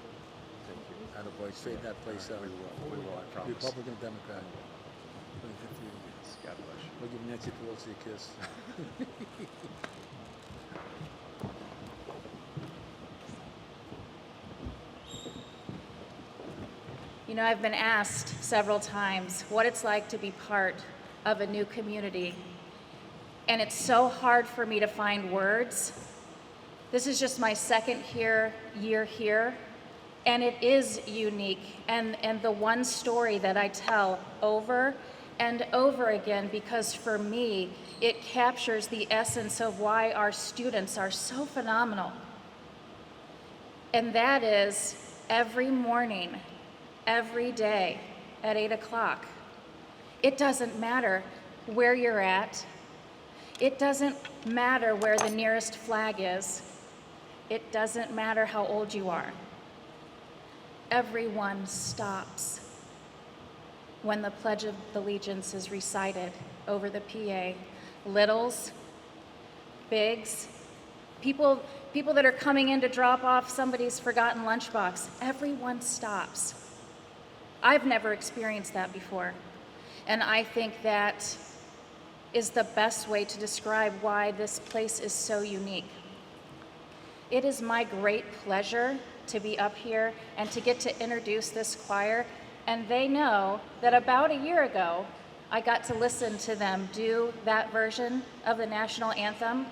Thank you. Attaboy, straighten that place out. We will, I promise. Republican, Democrat. Really good for you. God bless you. We'll give Nancy Pelosi a kiss. You know, I've been asked several times what it's like to be part of a new community, and it's so hard for me to find words. This is just my second year here, and it is unique, and the one story that I tell over and over again, because for me, it captures the essence of why our students are so phenomenal. And that is every morning, every day at 8 o'clock. It doesn't matter where you're at. It doesn't matter where the nearest flag is. It doesn't matter how old you are. Everyone stops when the Pledge of Allegiance is recited over the PA. Littles, bigs, people that are coming in to drop off somebody's forgotten lunchbox. Everyone stops. I've never experienced that before. And I think that is the best way to describe why this place is so unique. It is my great pleasure to be up here and to get to introduce this choir. And they know that about a year ago, I got to listen to them do that version of the national anthem.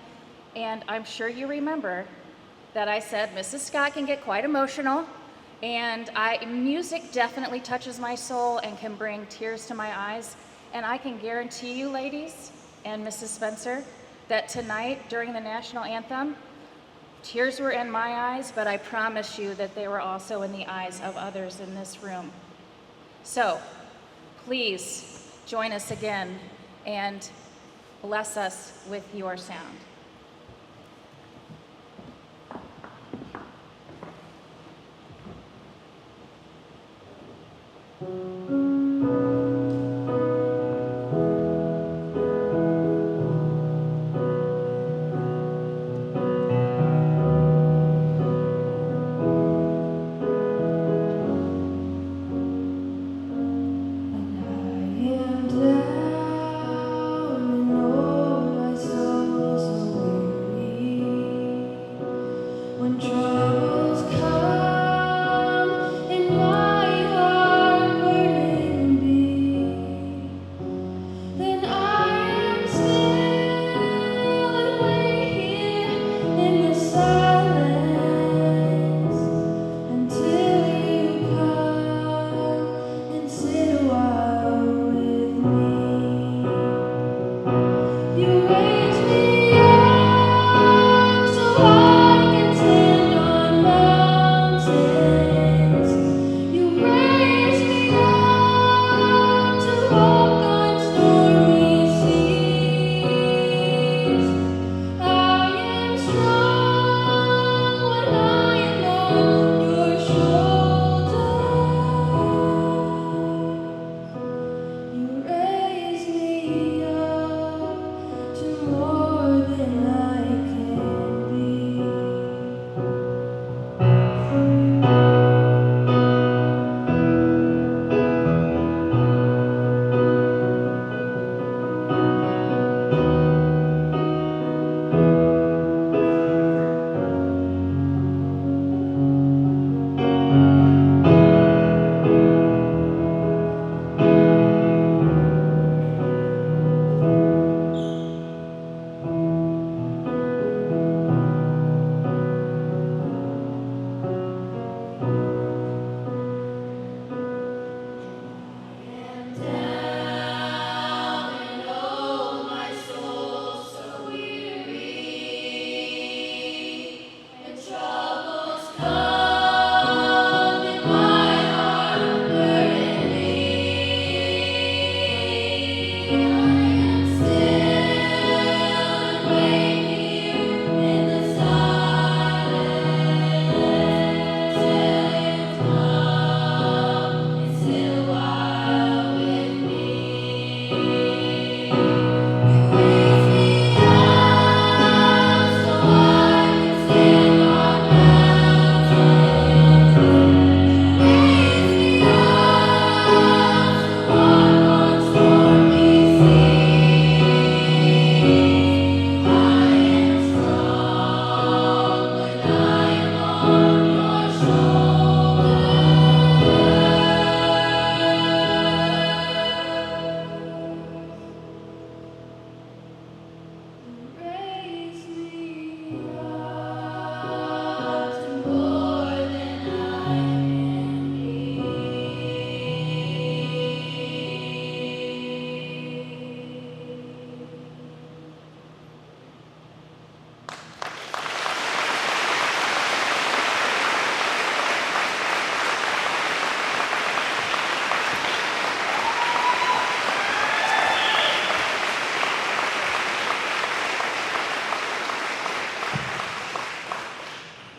And I'm sure you remember that I said, Mrs. Scott can get quite emotional. And music definitely touches my soul and can bring tears to my eyes. And I can guarantee you, ladies and Mrs. Spencer, that tonight during the national anthem, tears were in my eyes, but I promise you that they were also in the eyes of others in this room. So please join us again and bless us with your sound. When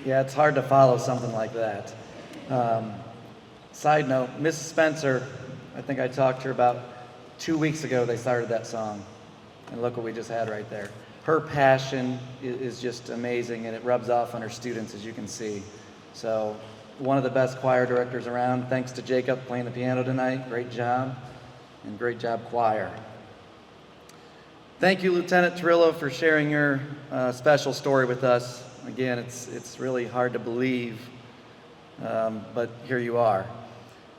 Yeah, it's hard to follow something like that. Side note, Miss Spencer, I think I talked to her about 2 weeks ago, they started that song. And look what we just had right there. Her passion is just amazing, and it rubs off on her students, as you can see. So, one of the best choir directors around. Thanks to Jacob playing the piano tonight. Great job. And great job, choir. Thank you, Lieutenant Torrillo, for sharing your special story with us. Again, it's really hard to believe, but here you are.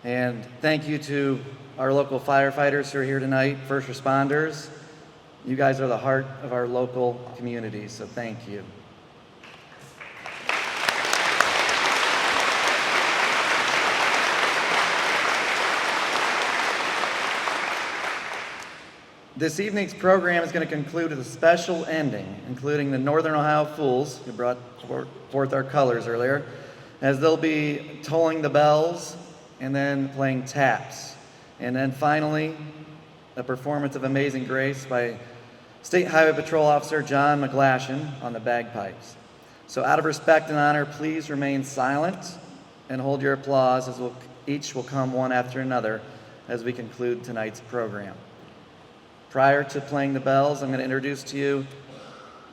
And thank you to our local firefighters who are here tonight, first responders. You guys are the heart of our local community, so thank you. This evening's program is going to conclude with a special ending, including the Northern Ohio Fools, who brought forth our colors earlier, as they'll be tolling the bells and then playing taps. And then finally, a performance of Amazing Grace by State Highway Patrol Officer John McGlashan on the bagpipes. So out of respect and honor, please remain silent and hold your applause as each will come one after another as we conclude tonight's program. Prior to playing the bells, I'm going to introduce to you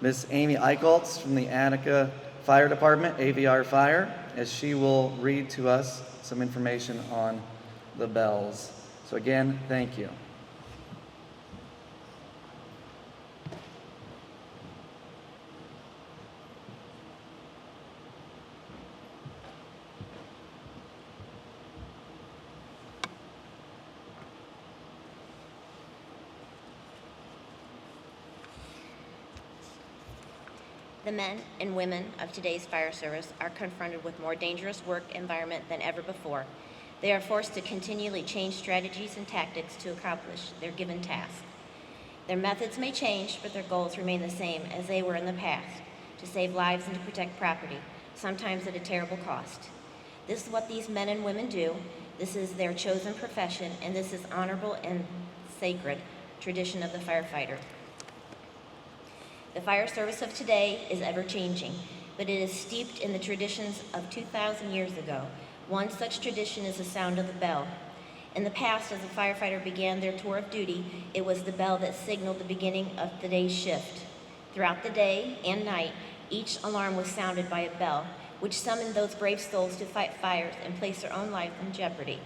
Miss Amy Eicholtz from the Attica Fire Department, AVR Fire, as she will read to us some information on the bells. So again, thank you. The men and women of today's fire service are confronted with more dangerous work environment than ever before. They are forced to continually change strategies and tactics to accomplish their given task. Their methods may change, but their goals remain the same as they were in the past, to save lives and to protect property, sometimes at a terrible cost. This is what these men and women do. This is their chosen profession, and this is honorable and sacred tradition of the firefighter. The fire service of today is ever-changing, but it is steeped in the traditions of 2,000 years ago. One such tradition is the sound of the bell. In the past, as a firefighter began their tour of duty, it was the bell that signaled the beginning of the day's shift. Throughout the day and night, each alarm was sounded by a bell, which summoned those brave souls to fight fires and place their own life in jeopardy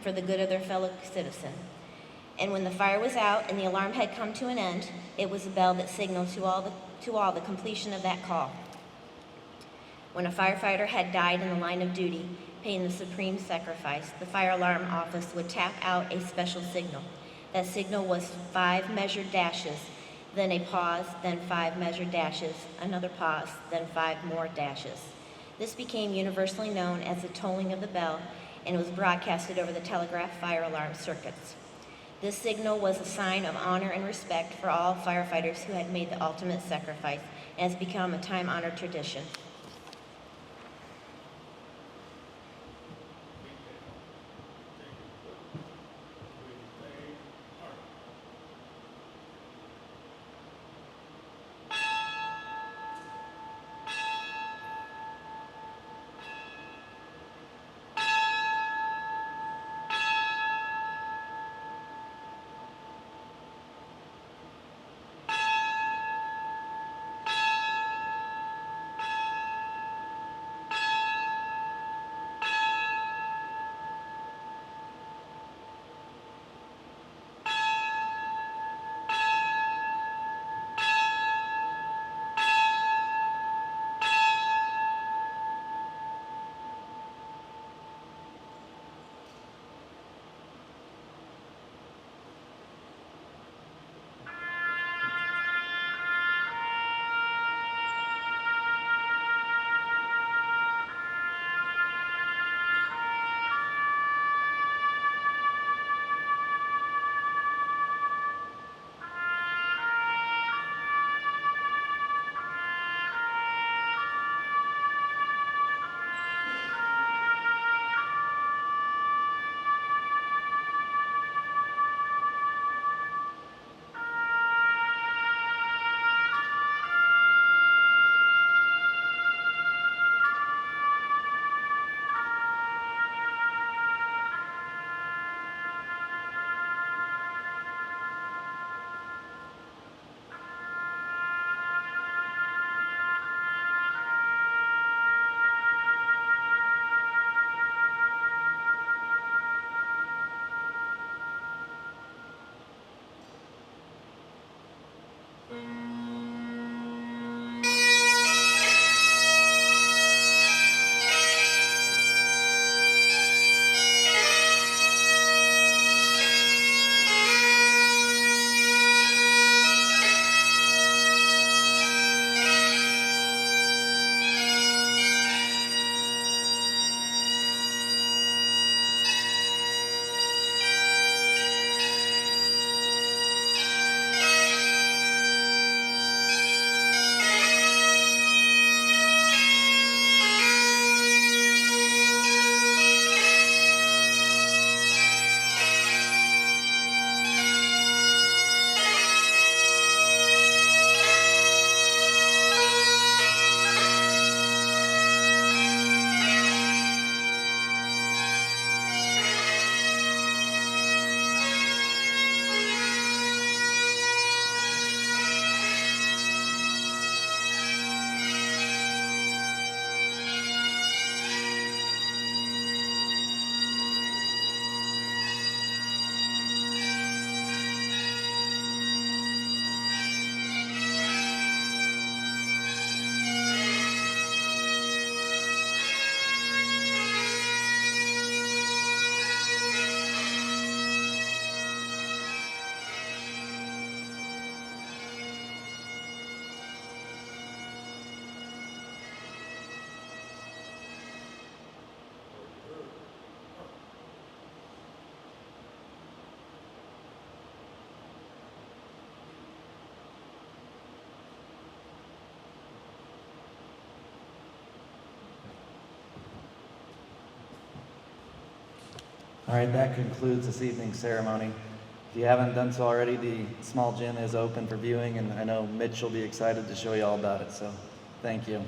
for the good of their fellow citizen. And when the fire was out and the alarm had come to an end, it was a bell that signaled to all the completion of that call. When a firefighter had died in the line of duty, paying the supreme sacrifice, the fire alarm office would tap out a special signal. That signal was 5 measured dashes, then a pause, then 5 measured dashes, another pause, then 5 more dashes. This became universally known as the tolling of the bell, and was broadcasted over the telegraph fire alarm circuits. This signal was a sign of honor and respect for all firefighters who had made the ultimate sacrifice, and has become a time-honored tradition. All right, that concludes this evening's ceremony. If you haven't done so already, the small gym is open for viewing, and I know Mitch will be excited to show you all about it, so thank you.